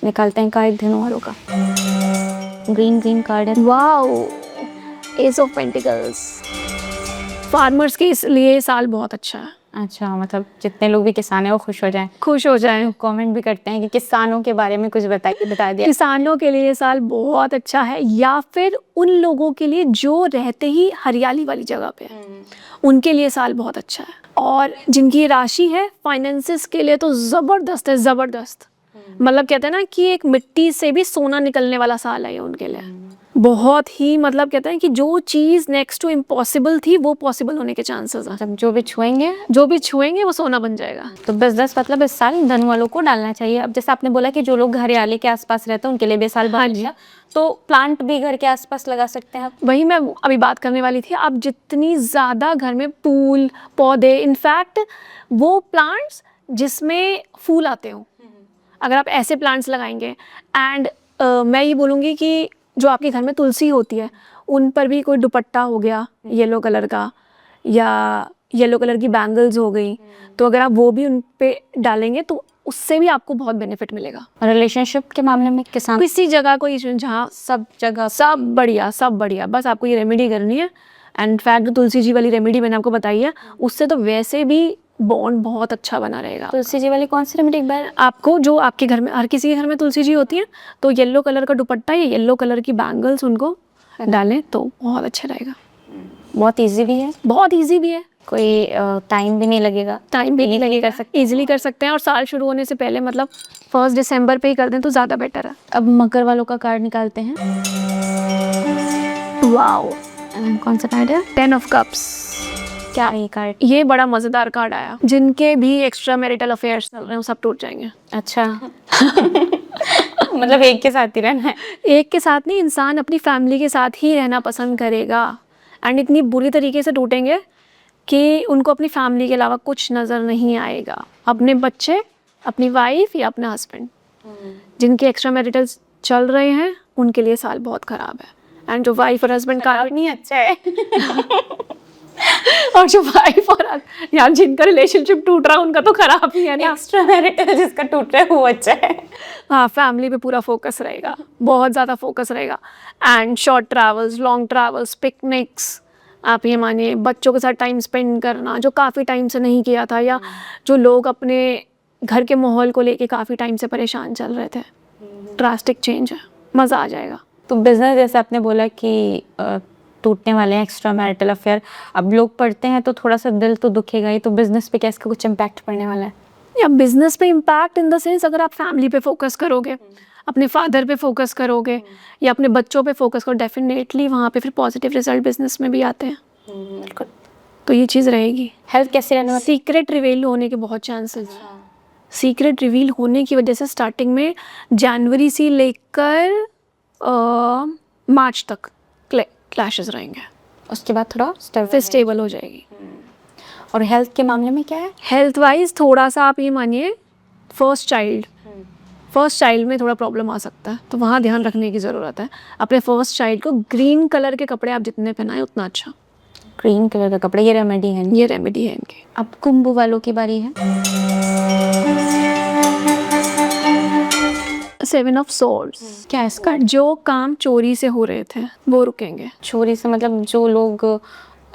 निकालते हैं कार्ड धनु वालों का। ग्रीन कार्ड है। Wow, S of pentacles. Farmers के लिए साल बहुत अच्छा है। अच्छा, मतलब जितने लोग भी किसान हैं वो खुश हो जाएं। कमेंट भी करते हैं कि किसानों के बारे में कुछ बता दिया। किसानों के लिए साल बहुत अच्छा है, या फिर उन लोगों के लिए जो रहते ही हरियाली वाली जगह पे है, उनके लिए साल बहुत अच्छा है। और जिनकी राशि है फाइनेंसिस के लिए तो ज़बरदस्त है, ज़बरदस्त। मतलब कहते हैं ना कि एक मिट्टी से भी सोना निकलने वाला साल है ये उनके लिए। बहुत ही, मतलब कहते हैं कि जो चीज़ नेक्स्ट टू इम्पॉसिबल थी वो पॉसिबल होने के चांसेस हैं। मतलब जो भी छुएंगे वो सोना बन जाएगा। तो बिजनेस मतलब इस साल धनु वालों को डालना चाहिए। अब जैसे आपने बोला कि जो लोग हरियाली के आसपास रहते हैं उनके लिए भी साल बहुत अच्छा, तो प्लांट भी घर के आसपास लगा सकते हैं आप। वही मैं अभी बात करने वाली थी। आप जितनी ज़्यादा घर में फूल पौधे, इनफैक्ट वो प्लांट्स जिसमें फूल आते हो, अगर आप ऐसे प्लांट्स लगाएंगे, एंड मैं ये बोलूँगी कि जो आपके घर में तुलसी होती है उन पर भी कोई दुपट्टा हो गया येलो कलर का, या येलो कलर की बैंगल्स हो गई, तो अगर आप वो भी उन पे डालेंगे तो उससे भी आपको बहुत बेनिफिट मिलेगा। रिलेशनशिप के मामले में किसान किसी जगह कोई जहाँ सब बढ़िया, बस आपको ये रेमेडी करनी है। एंड फैक्ट जो तुलसी जी वाली रेमेडी मैंने आपको बताई है, उससे तो वैसे भी बॉन्ड बहुत अच्छा बना रहेगा। तुलसी जी वाली कौन सी रेमेडी? एक बार आपको जो आपके घर में, हर किसी के घर में तुलसी जी होती है, तो येलो कलर का दुपट्टा या येलो कलर की बैंगल्स उनको डालें तो बहुत अच्छा रहेगा। बहुत इजी भी है, कोई टाइम भी नहीं लगेगा। इजीली कर सकते हैं, और साल शुरू होने से पहले, मतलब 1 दिसंबर पे ही कर दें तो ज़्यादा बेटर है। अब मकर वालों का कार्ड निकालते हैं। वाओ, कौन सा कार्ड है? 10 ऑफ कप्स। क्या है ये कार्ड? ये बड़ा मज़ेदार कार्ड आया। जिनके भी एक्स्ट्रा मैरिटल अफेयर्स चल रहे हैं वो सब टूट जाएंगे। अच्छा मतलब एक के साथ ही रहना है? एक के साथ नहीं, इंसान अपनी फैमिली के साथ ही रहना पसंद करेगा, एंड इतनी बुरी तरीके से टूटेंगे कि उनको अपनी फैमिली के अलावा कुछ नज़र नहीं आएगा। अपने बच्चे, अपनी वाइफ या अपना हस्बैंड, जिनके एक्स्ट्रा मैरिटल्स चल रहे हैं उनके लिए साल बहुत ख़राब है। एंड जो वाइफ और हस्बैंड का नहीं अच्छा है और जो वाइफ और यार जिनका रिलेशनशिप टूट रहा है उनका तो खराब ही है ना। एक्स्ट्रा मैरिटल जिसका टूट रहा है वो अच्छा है। हाँ, फैमिली पे पूरा फोकस रहेगा, बहुत ज़्यादा फोकस रहेगा। And short travels, long travels, picnics, आप ये मानिए बच्चों के साथ टाइम स्पेंड करना जो काफ़ी टाइम से नहीं किया था, या जो लोग अपने घर के माहौल को लेके काफ़ी टाइम से परेशान चल रहे थे, ड्रास्टिक चेंज है, मज़ा आ जाएगा। तो बिजनेस जैसे आपने बोला कि टूटने वाले हैं एक्स्ट्रा मैरिटल अफेयर, अब लोग पढ़ते हैं तो थोड़ा सा दिल तो दुखेगा ही, तो बिजनेस पे क्या इसका कुछ इम्पैक्ट पड़ने वाला है? या बिजनेस पे इम्पैक्ट इन द सेंस, अगर आप फैमिली पे फोकस करोगे, अपने फादर पे फोकस करोगे या अपने बच्चों पे फोकस करो, डेफिनेटली वहाँ पे फिर पॉजिटिव रिजल्ट बिजनेस में भी आते हैं। बिल्कुल। तो ये चीज़ रहेगी। हेल्थ कैसे रहने वाली? सीक्रेट रिवील होने के बहुत चांसेस हैं। सीक्रेट रिवील होने की वजह से स्टार्टिंग में जनवरी से लेकर मार्च तक क्लैशेस रहेंगे, उसके बाद थोड़ा फिर स्टेबल हो जाएगी। और हेल्थ के मामले में क्या है? हेल्थ वाइज थोड़ा सा आप ये मानिए फर्स्ट चाइल्ड में थोड़ा प्रॉब्लम आ सकता है, तो वहाँ ध्यान रखने की ज़रूरत है। अपने फर्स्ट चाइल्ड को ग्रीन कलर के कपड़े आप जितने पहनाएं उतना अच्छा। ग्रीन कलर का कपड़ा, ये रेमेडी है इनके। अब कुंभ वालों की बारी है। 7 ऑफ सोर्ड्स। क्या है इसका? जो काम चोरी से हो रहे थे वो रुकेंगे। चोरी से मतलब जो लोग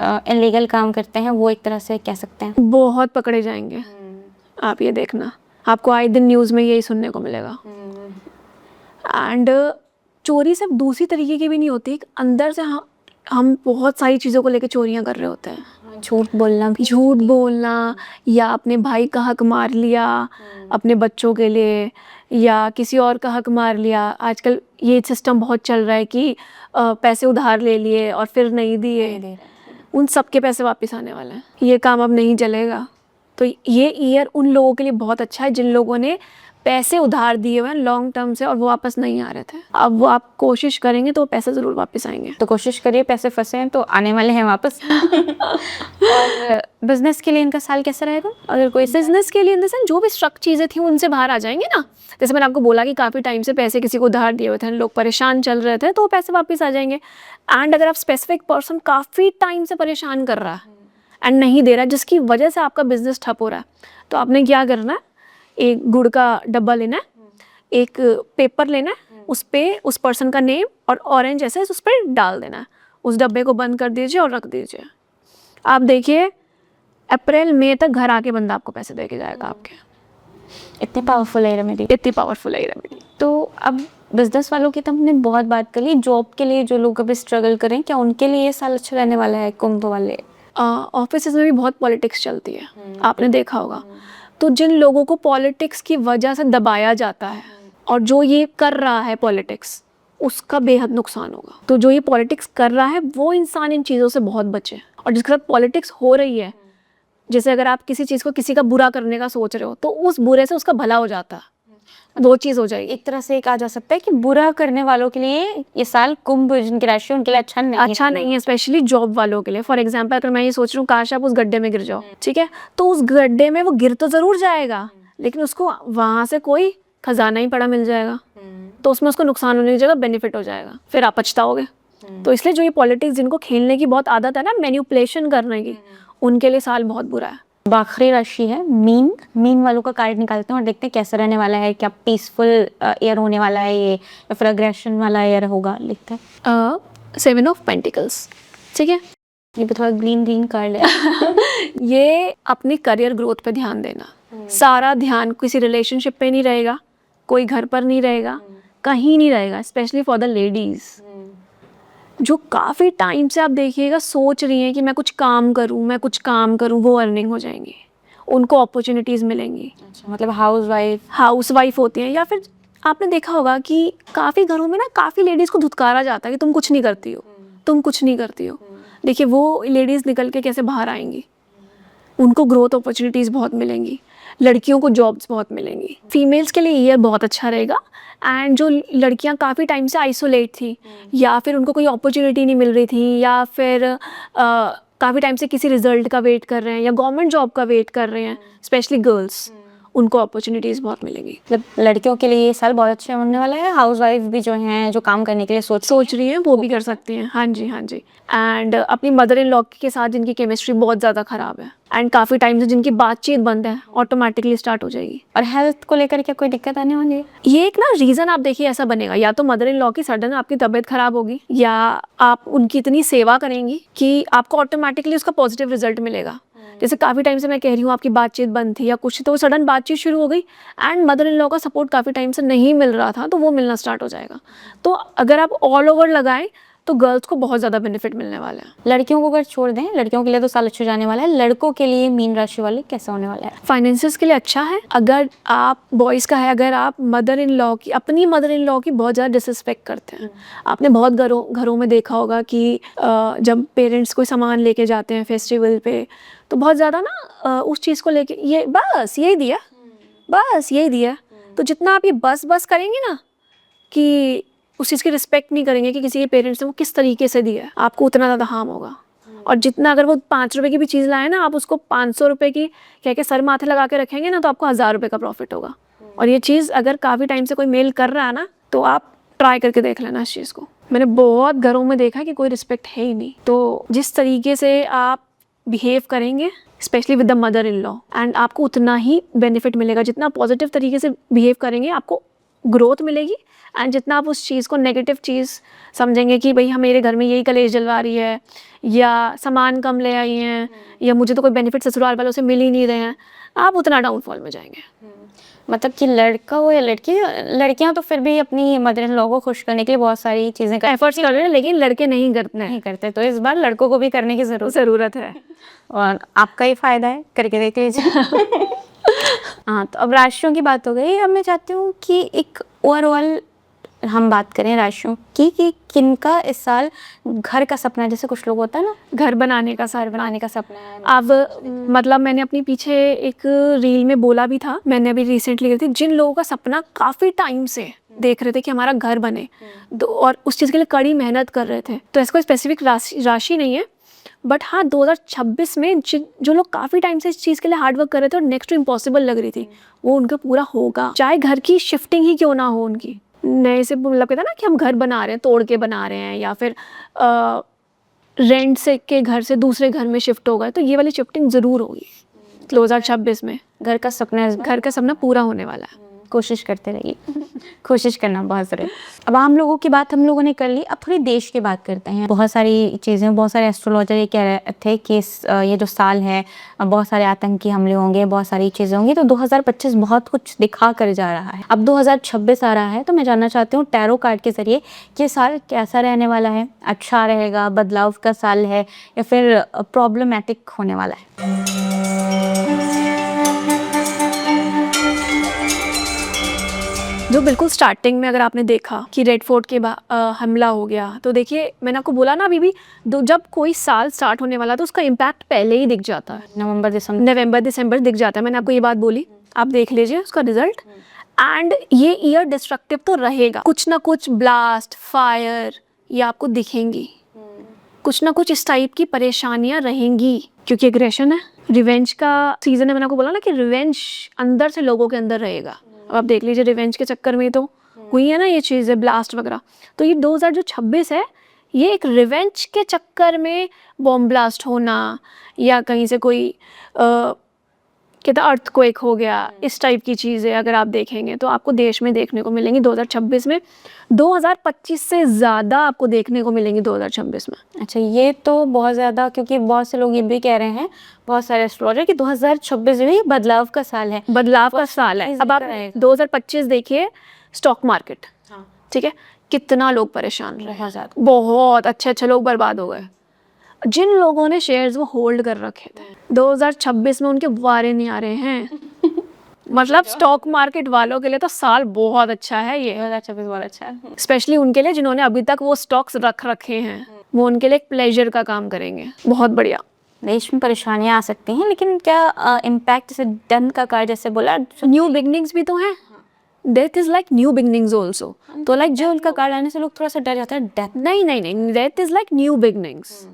इलीगल काम करते हैं वो एक तरह से कह सकते हैं बहुत पकड़े जाएंगे। आप ये देखना, आपको आए दिन न्यूज़ में यही सुनने को मिलेगा। एंड चोरी सिर्फ दूसरी तरीके की भी नहीं होती, अंदर से हम बहुत सारी चीज़ों को लेकर चोरियां कर रहे होते हैं। झूठ बोलना या अपने भाई का हक मार लिया अपने बच्चों के लिए, या किसी और का हक मार लिया। आजकल ये सिस्टम बहुत चल रहा है कि पैसे उधार ले लिए और फिर नहीं दिए, उन सब के पैसे वापस आने वाले हैं। ये काम अब नहीं चलेगा। तो ये ईयर उन लोगों के लिए बहुत अच्छा है जिन लोगों ने पैसे उधार दिए हुए हैं लॉन्ग टर्म से और वो वापस नहीं आ रहे थे। अब वो आप कोशिश करेंगे तो वो पैसे ज़रूर वापस आएंगे। तो कोशिश करिए, पैसे फंसे हैं तो आने वाले हैं वापस। और बिजनेस के लिए इनका साल कैसा रहेगा? अगर कोई बिजनेस के लिए इन द सेंस जो भी स्ट्रक चीज़ें थी उनसे बाहर आ जाएंगे ना। जैसे मैंने आपको बोला कि काफ़ी टाइम से पैसे किसी को उधार दिए हुए थे, लोग परेशान चल रहे थे, तो वो पैसे वापस आ जाएंगे। एंड अगर आप स्पेसिफिक पर्सन काफ़ी टाइम से परेशान कर रहा है एंड नहीं दे रहा है, जिसकी वजह से आपका बिजनेस ठप हो रहा है, तो आपने क्या करना है, एक गुड़ का डब्बा लेना है, एक पेपर लेना है, उस पर उस पर्सन का नेम और ऑरेंज ऐसे उस पर डाल देना है। उस डब्बे को बंद कर दीजिए और रख दीजिए। आप देखिए अप्रैल मई तक घर आके बंदा आपको पैसे दे के जाएगा आपके। इतनी पावरफुल है रेमेडी। इतनी पावरफुल है ये रेमेडी। तो अब बिजनेस वालों की तो हमने बहुत बात कर ली। जॉब के लिए जो लोग अभी स्ट्रगल करें, क्या उनके लिए ये साल अच्छा रहने वाला है? कुंभ वाले ऑफिस में भी बहुत पॉलिटिक्स चलती है, आपने देखा होगा। तो जिन लोगों को पॉलिटिक्स की वजह से दबाया जाता है और जो ये कर रहा है पॉलिटिक्स, उसका बेहद नुकसान होगा। तो जो ये पॉलिटिक्स कर रहा है वो इंसान इन चीज़ों से बहुत बचे। और जिसके साथ पॉलिटिक्स हो रही है, जैसे अगर आप किसी चीज़ को किसी का बुरा करने का सोच रहे हो तो उस बुरे से उसका भला हो जाता है, दो चीज़ हो जाएगी। एक तरह से कहा जा सकता है कि बुरा करने वालों के लिए ये साल कुंभ जिनकी राशि है उनके लिए अच्छा नहीं है, स्पेशली जॉब वालों के लिए। फॉर एग्जाम्पल अगर मैं ये सोच रही हूँ काश आप उस गड्ढे में गिर जाओ, ठीक है, तो उस गड्ढे में वो गिर तो ज़रूर जाएगा, लेकिन उसको वहाँ से कोई खजाना ही पड़ा मिल जाएगा, तो उसमें उसको नुकसान होने की जगह बेनिफिट हो जाएगा, फिर आप पछताओगे। तो इसलिए जो ये पॉलिटिक्स जिनको खेलने की बहुत आदत है ना, मैनिपुलेशन करने की, उनके लिए साल बहुत बुरा है। आखिरी राशि है मीन। मीन वालों का कार्ड निकालते हैं और देखते हैं कैसा रहने वाला है। क्या पीसफुल ईयर होने वाला है ये, या फिर अग्रेशन वाला ईयर होगा? लिखते हैं 7 ऑफ पेंटिकल्स, ठीक है। ये भी थोड़ा ग्रीन ग्रीन कार्ड है। ये अपनी करियर ग्रोथ पे ध्यान देना। सारा ध्यान किसी रिलेशनशिप पे नहीं रहेगा, कोई घर पर नहीं रहेगा, कहीं नहीं रहेगा, स्पेशली फॉर द लेडीज़ जो काफ़ी टाइम से आप देखिएगा सोच रही हैं कि मैं कुछ काम करूं, वो अर्निंग हो जाएंगी, उनको अपॉर्चुनिटीज़ मिलेंगी। अच्छा, मतलब हाउस वाइफ होती हैं, या फिर आपने देखा होगा कि काफ़ी घरों में ना काफ़ी लेडीज़ को धुतकारा जाता है कि तुम कुछ नहीं करती हो, देखिए वो लेडीज़ निकल के कैसे बाहर आएंगी, उनको ग्रोथ अपॉर्चुनिटीज़ बहुत मिलेंगी, लड़कियों को जॉब्स बहुत मिलेंगी। फीमेल्स के लिए ईयर बहुत अच्छा रहेगा। एंड जो लड़कियां काफ़ी टाइम से आइसोलेट थी, या फिर उनको कोई अपॉर्चुनिटी नहीं मिल रही थी, या फिर काफ़ी टाइम से किसी रिजल्ट का वेट कर रहे हैं या गवर्नमेंट जॉब का वेट कर रहे हैं, स्पेशली गर्ल्स, उनको अपॉर्चुनिटीज़ बहुत मिलेंगी। मतलब लड़कियों के लिए ये साल बहुत अच्छा होने वाला है। हाउस वाइफ भी जो हैं, जो काम करने के लिए सोच रही हैं, वो भी कर सकती हैं। हाँ जी। एंड अपनी मदर इन लॉ के साथ जिनकी केमिस्ट्री बहुत ज़्यादा ख़राब है एंड काफ़ी टाइम से जिनकी बातचीत बंद है, ऑटोमेटिकली स्टार्ट हो जाएगी। और हेल्थ को लेकर क्या कोई दिक्कत आने वाली है? ये एक ना रीज़न आप देखिए ऐसा बनेगा, या तो मदर इन लॉ की सडन आपकी तबीयत ख़राब होगी, या आप उनकी इतनी सेवा करेंगी कि आपको ऑटोमेटिकली उसका पॉजिटिव रिजल्ट मिलेगा। जैसे काफ़ी टाइम से मैं कह रही हूँ आपकी बातचीत बंद थी या कुछ, तो सडन बातचीत शुरू हो गई एंड मदर इन लॉ का सपोर्ट काफ़ी टाइम से नहीं मिल रहा था, तो वो मिलना स्टार्ट हो जाएगा। तो अगर आप ऑल ओवर लगाएं तो गर्ल्स को बहुत ज़्यादा बेनिफिट मिलने वाला है। लड़कियों को अगर छोड़ दें, लड़कियों के लिए तो साल अच्छा जाने वाला है। लड़कों के लिए मीन राशि वाले कैसा होने वाला है? फाइनेंसेस के लिए अच्छा है। अगर आप बॉयज़ का है, अगर आप अपनी मदर इन लॉ की बहुत ज़्यादा डिसरिस्पेक्ट करते हैं, आपने बहुत घरों में देखा होगा कि जब पेरेंट्स कोई सामान लेके जाते हैं फेस्टिवल पे, तो बहुत ज़्यादा ना उस चीज़ को लेके ये बस यही दिया, तो जितना आप ये बस करेंगे ना कि उस चीज़ की रिस्पेक्ट नहीं करेंगे कि किसी के पेरेंट्स ने वो किस तरीके से दिया है, आपको उतना ज़्यादा हार्म होगा। और जितना अगर वो 5 रुपए की भी चीज़ लाए ना, आप उसको 500 रुपये की कह के सर माथे लगा के रखेंगे ना, तो आपको 1000 रुपये का प्रॉफिट होगा। और ये चीज़ अगर काफ़ी टाइम से कोई मेल कर रहा है ना, तो आप ट्राई करके देख लेना इस चीज़ को। मैंने बहुत घरों में देखा कि कोई रिस्पेक्ट है ही नहीं। तो जिस तरीके से आप बिहेव करेंगे specially with the mother in law, and आपको उतना ही बेनिफिट मिलेगा। जितना पॉजिटिव तरीके से बिहेव करेंगे आपको ग्रोथ मिलेगी, एंड जितना आप उस चीज़ को नेगेटिव चीज़ समझेंगे कि भाई हम मेरे घर में यही कलेश जलवा रही है, या सामान कम ले आई हैं, या मुझे तो कोई बेनिफिट ससुराल वालों से मिल ही नहीं रहे हैं, आप उतना डाउनफॉल में जाएंगे। मतलब कि लड़का हो या लड़की, लड़कियां तो फिर भी अपनी मदर इन लॉ को खुश करने के लिए बहुत सारी चीज़ें एफर्ट्स कर रहे हैं, लेकिन लड़के नहीं करते। तो इस बार लड़कों को भी करने की ज़रूरत है। और आपका ही फ़ायदा है, करके देख लीजिए। हाँ, तो अब राशियों की बात हो गई। अब मैं चाहती हूँ कि एक ओवरऑल हम बात करें राशियों की कि किनका इस साल घर का सपना, जैसे कुछ लोग होता है ना घर बनाने का, सार बनाने का सपना है, अब मतलब मैंने अपनी पीछे एक रील में बोला भी था, मैंने अभी रिसेंटली करी थी, जिन लोगों का सपना काफ़ी टाइम से देख रहे थे कि हमारा घर बने और उस चीज़ के लिए कड़ी मेहनत कर रहे थे, तो ऐसा कोई स्पेसिफिक राशि नहीं है, बट हाँ 2026 में जो लोग काफ़ी टाइम से इस चीज़ के लिए हार्ड वर्क कर रहे थे और नेक्स्ट टू इम्पॉसिबल लग रही थी, वो उनका पूरा होगा, चाहे घर की शिफ्टिंग ही क्यों ना हो उनकी। नए से मतलब कहता ना कि हम घर बना रहे हैं, तोड़ के बना रहे हैं, या फिर रेंट से के घर से दूसरे घर में शिफ्ट हो गए, तो ये वाली शिफ्टिंग ज़रूर होगी 2026 में। घर का सपना, घर का सपना पूरा होने वाला है। कोशिश करते रहिए कोशिश करना बहुत ज़रूरी। अब आम लोगों की बात हम लोगों ने कर ली, अब थोड़ी देश की बात करते हैं। बहुत सारी चीज़ें, बहुत सारे एस्ट्रोलॉजर ये कह रहे थे कि ये जो साल है बहुत सारे आतंकी हमले होंगे, बहुत सारी चीज़ें होंगी, तो 2025 बहुत कुछ दिखा कर जा रहा है। अब 2026 आ रहा है, तो मैं जानना चाहती हूँ टैरो कार्ड के ज़रिए कि ये साल कैसा रहने वाला है, अच्छा रहेगा, बदलाव का साल है या फिर प्रॉब्लमेटिक होने वाला है। जो बिल्कुल स्टार्टिंग में अगर आपने देखा कि रेड फोर्ट के हमला हो गया, तो देखिए मैंने आपको बोला ना अभी भी, जब कोई साल स्टार्ट होने वाला तो उसका इम्पैक्ट पहले ही दिख जाता है, नवंबर दिसंबर दिख जाता है। मैंने आपको ये बात बोली, आप देख लीजिए उसका रिजल्ट। एंड ये ईयर डिस्ट्रक्टिव तो रहेगा, कुछ ना कुछ ब्लास्ट, फायर ये आपको दिखेंगी, कुछ ना कुछ इस टाइप की परेशानियां रहेंगी, क्योंकि एग्रेशन है, रिवेंज का सीजन है। मैंने आपको बोला ना कि रिवेंज अंदर से लोगों के अंदर रहेगा। अब आप देख लीजिए रिवेंज के चक्कर में तो हुई है ना ये चीज़ें, ब्लास्ट वगैरह। तो ये 2026 है, ये एक रिवेंज के चक्कर में बॉम्ब ब्लास्ट होना या कहीं से कोई कहता अर्थक्वेक हो गया, इस टाइप की चीज़ें अगर आप देखेंगे तो आपको देश में देखने को मिलेंगी 2026 में। 2025 से ज़्यादा आपको देखने को मिलेंगी 2026 में। अच्छा, ये तो बहुत ज़्यादा, क्योंकि बहुत से लोग ये भी कह रहे हैं, बहुत सारे एस्ट्रोलॉजर, कि 2026 भी बदलाव का साल है, बदलाव का साल है। अब आप 2025 देखिए स्टॉक मार्केट, ठीक है, कितना लोग परेशान रहे, बहुत अच्छे लोग बर्बाद हो गए। जिन लोगों ने शेयर्स वो होल्ड कर रखे थे, 2026 में उनके वारे नहीं आ रहे हैं। मतलब स्टॉक मार्केट वालों के लिए तो साल बहुत अच्छा है ये, 2026 बहुत अच्छा है, स्पेशली उनके लिए जिन्होंने अभी तक वो स्टॉक्स रख रखे हैं, वो उनके लिए एक प्लेजर का काम करेंगे, बहुत बढ़िया। देश में परेशानियां आ सकती हैं, लेकिन क्या इम्पैक्ट, जैसे डन का कार्ड जैसे बोला, न्यू बिगनिंग्स भी तो हैं, death is like new beginnings also. तो लाइक जो उनका कार्ड आने से लोग थोड़ा सा डर जाता है, डेथ नहीं, death is like new beginnings.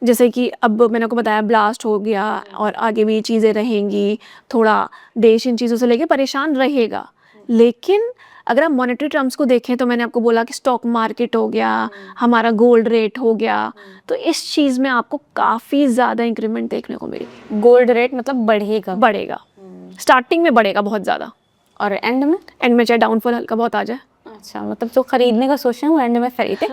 जैसे कि अब मैंने आपको बताया ब्लास्ट हो गया और आगे भी चीज़ें रहेंगी, थोड़ा देश इन चीज़ों से लेके परेशान रहेगा। लेकिन अगर आप मॉनेटरी टर्म्स को देखें तो मैंने आपको बोला कि स्टॉक मार्केट हो गया, हमारा गोल्ड रेट हो गया, तो इस चीज़ में आपको काफ़ी ज़्यादा इंक्रीमेंट देखने को मिलेगी। गोल्ड रेट मतलब बढ़ेगा, स्टार्टिंग में बढ़ेगा बहुत ज़्यादा, और एंड में चाहे डाउनफॉल हल्का बहुत आ जाए। अच्छा, मतलब जो खरीदने का सोच रहे हैं वो एंड में खरीदे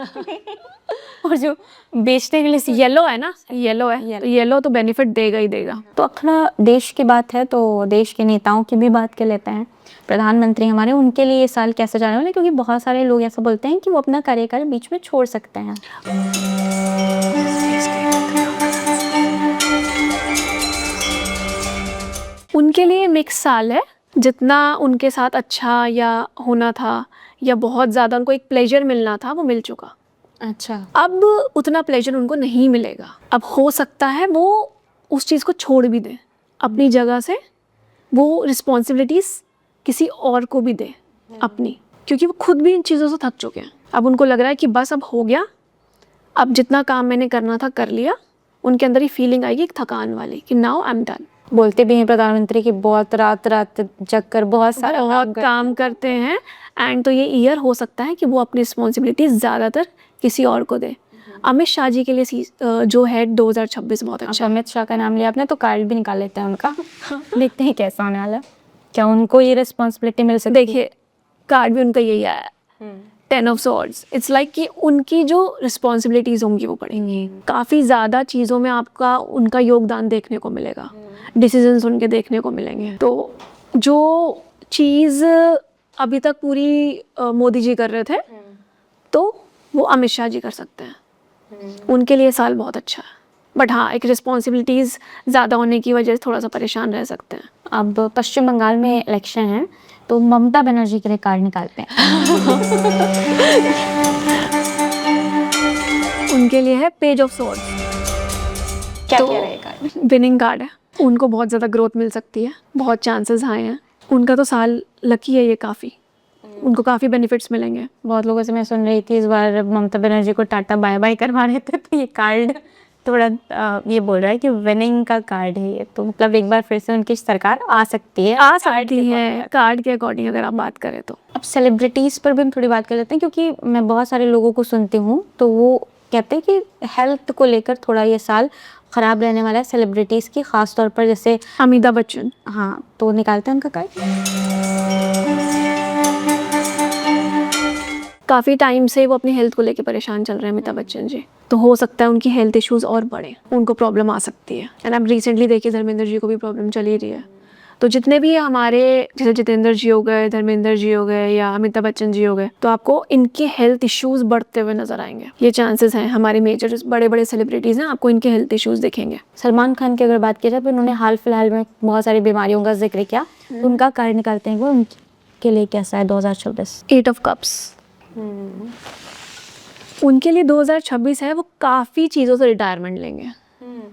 और जो बेचने के लिए येलो है ना, येलो है तो येलो तो बेनिफिट देगा ही देगा। तो अपना देश की बात है तो देश के नेताओं की भी बात कर लेते हैं। प्रधानमंत्री हमारे, उनके लिए ये साल कैसे जाने वाला है, क्योंकि बहुत सारे लोग ऐसा बोलते हैं कि वो अपना कार्यकाल बीच में छोड़ सकते हैं। उनके लिए मिक्स साल है, जितना उनके साथ अच्छा या होना था या बहुत ज़्यादा उनको एक प्लेजर मिलना था वो मिल चुका। अच्छा, अब उतना प्लेजर उनको नहीं मिलेगा। अब हो सकता है वो उस चीज़ को छोड़ भी दें, अपनी जगह से वो रिस्पॉन्सिबिलिटीज़ किसी और को भी दे अपनी, क्योंकि वो खुद भी इन चीज़ों से थक चुके हैं। अब उनको लग रहा है कि बस अब हो गया, अब जितना काम मैंने करना था कर लिया। उनके अंदर ही फीलिंग आएगी एक थकान वाली कि नाउ आई एम डन। बोलते भी हैं प्रधानमंत्री कि बहुत रात जग कर बहुत सारा काम करते हैं, एंड तो ये ईयर हो सकता है कि वो अपनी रिस्पॉन्सिबिलिटीज़ ज़्यादातर किसी और को दे। अमित शाह जी के लिए जो है 2026 बहुत अच्छा। अमित शाह का नाम लिया आपने तो कार्ड भी निकाल लेते हैं उनका देखते हैं कैसा होने वाला, क्या उनको ये रिस्पॉन्सिबिलिटी मिल सकती है। देखिए कार्ड भी उनका यही आया, 10 ऑफ सॉर्ड्स। इट्स लाइक कि उनकी जो रिस्पॉन्सिबिलिटीज़ होंगी वो बढ़ेंगी, काफ़ी ज़्यादा चीज़ों में आपका उनका योगदान देखने को मिलेगा, डिसीजंस उनके देखने को मिलेंगे। तो जो चीज़ अभी तक पूरी मोदी जी कर रहे थे तो वो अमित शाह जी कर सकते हैं। उनके लिए साल बहुत अच्छा है, बट हाँ एक रिस्पॉन्सिबिलिटीज़ ज़्यादा होने की वजह से थोड़ा सा परेशान रह सकते हैं। अब पश्चिम बंगाल में इलेक्शन है तो ममता बनर्जी के लिए कार्ड निकालते हैं। उनके लिए है पेज ऑफ सॉर्ड्स, क्या तो क्या रहेगा? विनिंग कार्ड है। उनको बहुत ज़्यादा ग्रोथ मिल सकती है, बहुत चांसेस हाई हैं। उनका तो साल लकी है ये काफ़ी, उनको काफ़ी बेनिफिट्स मिलेंगे। बहुत लोगों से मैं सुन रही थी इस बार ममता बनर्जी को टाटा बाय बाय करवा रहे थे, तो ये कार्ड थोड़ा ये बोल रहा है कि विनिंग का कार्ड है ये, तो मतलब एक बार फिर से उनकी सरकार आ सकती है। आ सकती है कार्ड के अकॉर्डिंग अगर आप बात करें तो। अब सेलिब्रिटीज़ पर भी हम थोड़ी बात कर लेते हैं, क्योंकि मैं बहुत सारे लोगों को सुनती हूँ तो वो कहते हैं कि हेल्थ को लेकर थोड़ा ये साल ख़राब रहने वाला है सेलिब्रिटीज़ की, ख़ास तौर पर जैसे अमिताभ बच्चन, हाँ, तो निकालते हैं उनका कार्ड। काफ़ी टाइम से वो अपनी हेल्थ को लेके परेशान चल रहे हैं अमिताभ बच्चन जी, तो हो सकता है उनकी हेल्थ इश्यूज और बढ़े, उनको प्रॉब्लम आ सकती है। एंड अब रिसेंटली देखिए धर्मेंद्र जी को भी प्रॉब्लम चल ही रही है। तो जितने भी हमारे जैसे जितेंद्र जी हो गए, धर्मेंद्र जी हो गए या अमिताभ बच्चन जी हो गए, तो आपको इनके हेल्थ इश्यूज बढ़ते हुए नजर आएंगे। ये चांसेस हैं, हमारे मेजर बड़े बड़े सेलिब्रिटीज़ हैं, आपको इनके हेल्थ इश्यूज दिखेंगे। सलमान खान की अगर बात की जाए तो उन्होंने हाल फिलहाल में बहुत सारी बीमारियों का जिक्र किया, तो उनका कार्ड निकालते हैं वो उनके लिए कैसा है 2026। 8 ऑफ कप्स उनके लिए 2026 है, वो काफ़ी चीज़ों से रिटायरमेंट लेंगे,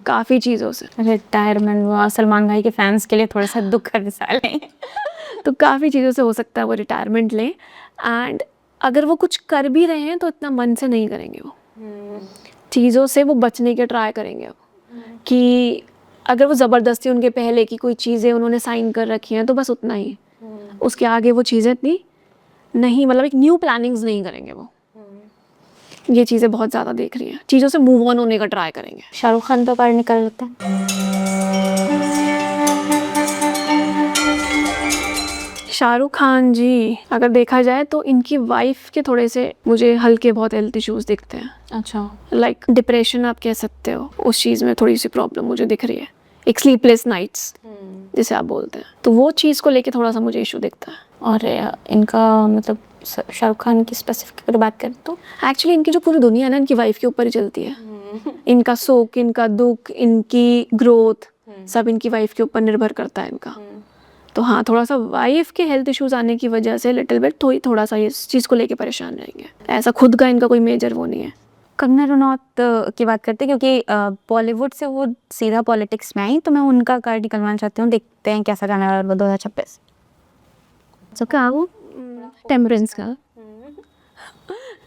काफ़ी चीज़ों से। रिटायरमेंट वो सलमान भाई के फैंस के लिए थोड़ा सा दुख का साल है। तो काफ़ी चीज़ों से हो सकता है वो रिटायरमेंट लें। एंड अगर वो कुछ कर भी रहे हैं तो इतना मन से नहीं करेंगे, वो चीज़ों से वो बचने के ट्राई करेंगे वो, कि अगर वो ज़बरदस्ती उनके पहले की कोई चीज़ें उन्होंने साइन कर रखी हैं तो बस उतना ही, उसके आगे वो चीज़ें इतनी नहीं, मतलब एक न्यू प्लानिंग्स नहीं करेंगे वो। ये चीज़ें बहुत ज़्यादा देख रही हैं, चीज़ों से मूव ऑन होने का ट्राई करेंगे। शाहरुख खान तो कार्ड निकाल लेते हैं। शाहरुख खान जी अगर देखा जाए तो इनकी वाइफ के थोड़े से मुझे हल्के बहुत हेल्थ इश्यूज दिखते हैं। अच्छा, लाइक डिप्रेशन आप कह सकते हो, उस चीज़ में थोड़ी सी प्रॉब्लम मुझे दिख रही है, एक स्लीपलेस नाइट्स जिसे आप बोलते हैं, तो वो चीज़ को लेके थोड़ा सा मुझे इशू दिखता है। और इनका मतलब शाहरुख खान की स्पेसिफिक अगर बात करें तो एक्चुअली इनकी जो पूरी दुनिया है ना इनकी वाइफ के ऊपर ही चलती है। इनका सुख, इनका दुख, इनकी ग्रोथ सब इनकी वाइफ के ऊपर निर्भर करता है इनका। तो हाँ, थोड़ा सा वाइफ के हेल्थ इश्यूज आने की वजह से लिटिल बिट थोड़ा सा इस चीज़ को लेके परेशान रहेंगे। ऐसा खुद का इनका कोई मेजर वो नहीं है। कंगना रनौत की बात करते हैं, क्योंकि बॉलीवुड से वो सीधा पॉलिटिक्स में आई, तो मैं उनका कार्ड निकलवाना चाहती हूँ। देखते हैं कैसा जाने वाला 2026। तो क्या वो टेम्परेंस का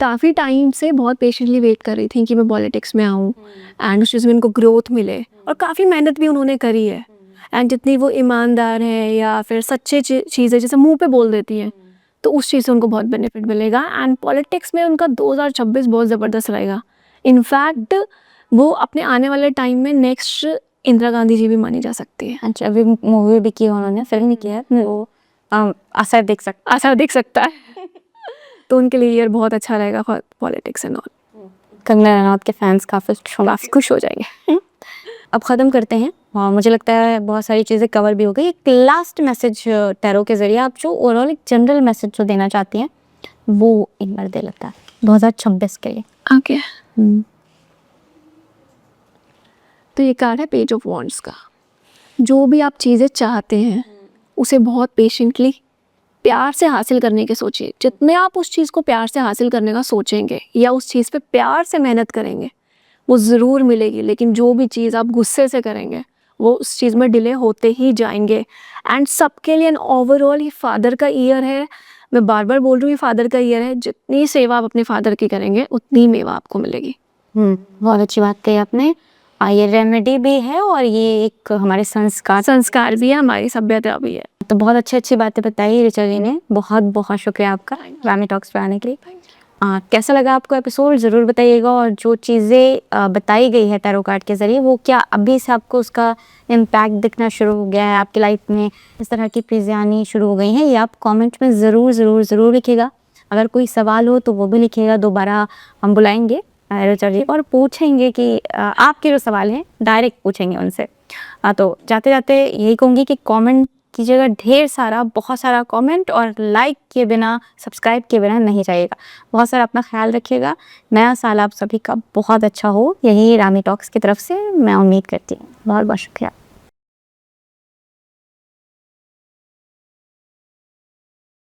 काफ़ी टाइम से बहुत पेशेंटली वेट कर रही थी कि मैं पॉलिटिक्स में आऊँ एंड उस चीज़ में इनको ग्रोथ मिले, और काफ़ी मेहनत भी उन्होंने करी है। एंड जितनी वो ईमानदार है या फिर सच्चे चीज़ें जैसे मुंह पे बोल देती हैं, तो उस चीज़ से उनको बहुत बेनिफिट मिलेगा। एंड पॉलिटिक्स में उनका 2026 बहुत ज़बरदस्त रहेगा। इनफैक्ट वो अपने आने वाले टाइम में नेक्स्ट इंदिरा गांधी जी भी मानी जा सकती है। अच्छा, अभी मूवी भी की उन्होंने, फिल्म नहीं किया है, वो असर देख सकता है। तो उनके लिए ईयर बहुत अच्छा रहेगा politics and all. Kangana Ranaut के फैंस काफ़ी खुश हो जाएंगे। अब ख़त्म करते हैं, और मुझे लगता है बहुत सारी चीज़ें कवर भी हो गई। एक लास्ट मैसेज टैरो के ज़रिए आप जो ओवरऑल एक जनरल मैसेज जो देना चाहती हैं वो एक बार दे लेता है 2026 के लिए। ओके, तो ये कार्ड है पेज ऑफ वॉन्ड्स का। जो भी आप चीज़ें चाहते हैं उसे बहुत पेशेंटली प्यार से हासिल करने के सोचिए। जितने आप उस चीज़ को प्यार से हासिल करने का सोचेंगे या उस चीज़ पे प्यार से मेहनत करेंगे वो ज़रूर मिलेगी। लेकिन जो भी चीज़ आप गुस्से से करेंगे वो उस चीज़ में डिले होते ही जाएंगे। एंड सबके लिए ओवरऑल ये फादर का ईयर है। मैं बार बार बोल रही हूँ ये फादर का ईयर है। जितनी सेवा आप अपने फादर की करेंगे उतनी मेवा आपको मिलेगी। बहुत अच्छी बात कही आपने। ये रेमेडी भी है और ये एक हमारे संस्कार भी है, हमारी सभ्यता भी है। तो बहुत अच्छी बातें बताई ऋचा जी ने। बहुत बहुत शुक्रिया आपका रामी टॉक्स पे आने के लिए। कैसा लगा आपको एपिसोड ज़रूर बताइएगा। और जो चीज़ें बताई गई है टैरो कार्ड के ज़रिए वो क्या अभी से आपको उसका इम्पैक्ट दिखना शुरू हो गया है आपकी लाइफ में, इस तरह की चीज़ें आनी शुरू हो गई हैं, ये आप कमेंट में ज़रूर लिखिएगा। अगर कोई सवाल हो तो वो भी लिखिएगा। दोबारा हम बुलाएंगे ऋचा जी और पूछेंगे कि आपके जो सवाल हैं डायरेक्ट पूछेंगे उनसे। तो जाते जाते यही कहूँगी कि कमेंट कीजिएगा ढेर सारा, बहुत सारा कमेंट, और लाइक किए बिना, सब्सक्राइब किए बिना नहीं जाइएगा। बहुत सारा अपना ख्याल रखिएगा। नया साल आप सभी का बहुत अच्छा हो, यही रामी टॉक्स की तरफ से मैं उम्मीद करती हूँ। बहुत बहुत शुक्रिया।